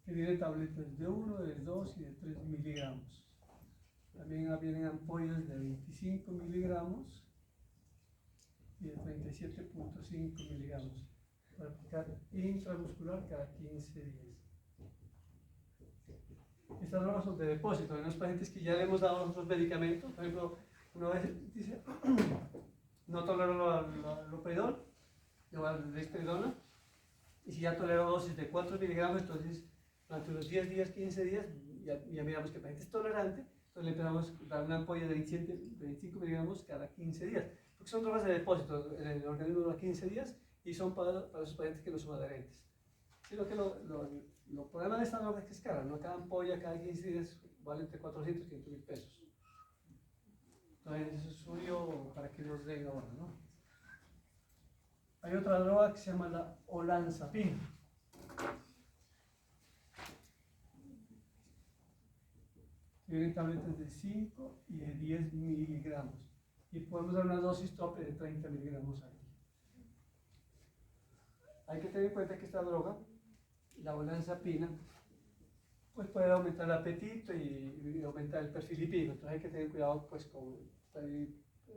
que viene tabletas de 1, de 2 y de 3 miligramos. También vienen ampollas de 25 miligramos y de 37.5 miligramos para aplicar intramuscular cada 15 días. Estas drogas son de depósito. Hay unos pacientes que ya le hemos dado otros medicamentos, por ejemplo, una vez dice, no tolero el haloperidol, le voy a dar risperidona, y si ya tolero dosis de 4 miligramos, entonces durante los 10 días, 15 días, ya miramos que el paciente es tolerante, entonces le empezamos a dar una ampolla de 25 miligramos cada 15 días, porque son drogas de depósito en el organismo de los 15 días y son para esos pacientes que no son adherentes. Sino que lo problema de esta droga es que es cara, ¿no? Cada ampolla cada 15 días vale entre 400 y 500 mil pesos. Entonces eso es suyo para que nos den ahora, ¿no? Hay otra droga que se llama la olanzapina. Tienen tabletas de 5 y de 10 miligramos. Y podemos dar una dosis tope de 30 miligramos al día. Hay que tener en cuenta que esta droga, la olanzapina, pues puede aumentar el apetito y aumentar el perfil lipídico. Entonces hay que tener cuidado pues con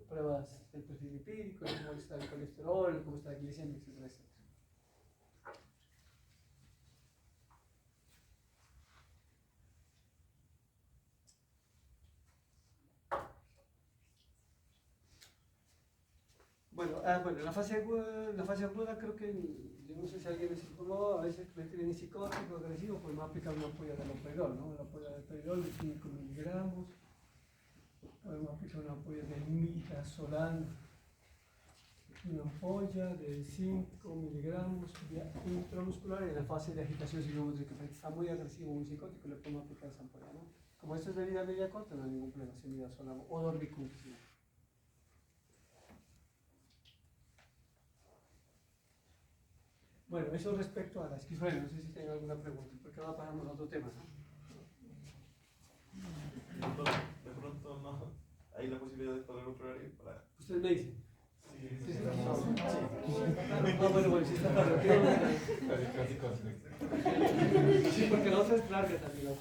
pruebas del perfil lipídico, cómo está el colesterol, cómo está la glicemia, etcétera, etcétera. Bueno, la fase aguda creo que, yo no sé si alguien les informó, a veces me tienen psicótico, agresivo, pues me aplican una ampolla de haloperidol, ¿no? Una ampolla de haloperidol de 5 miligramos, podemos aplicar una ampolla de midazolam, una ampolla de 5 miligramos vía intramuscular, y en la fase de agitación, si vemos que el paciente está muy agresivo, muy psicótico, le podemos aplicar esa ampolla, ¿no? Como esto es de vida media corta, no hay ningún problema, si midazolam o dormicum. Bueno, eso respecto a la esquizofrenia, no sé si tengo alguna pregunta, porque ahora pasamos a otro tema, ¿no? De pronto no hay la posibilidad de poder otro horario para... Ustedes me dicen. Sí. Bueno, si está tarde. Sí, porque la otra es larga también.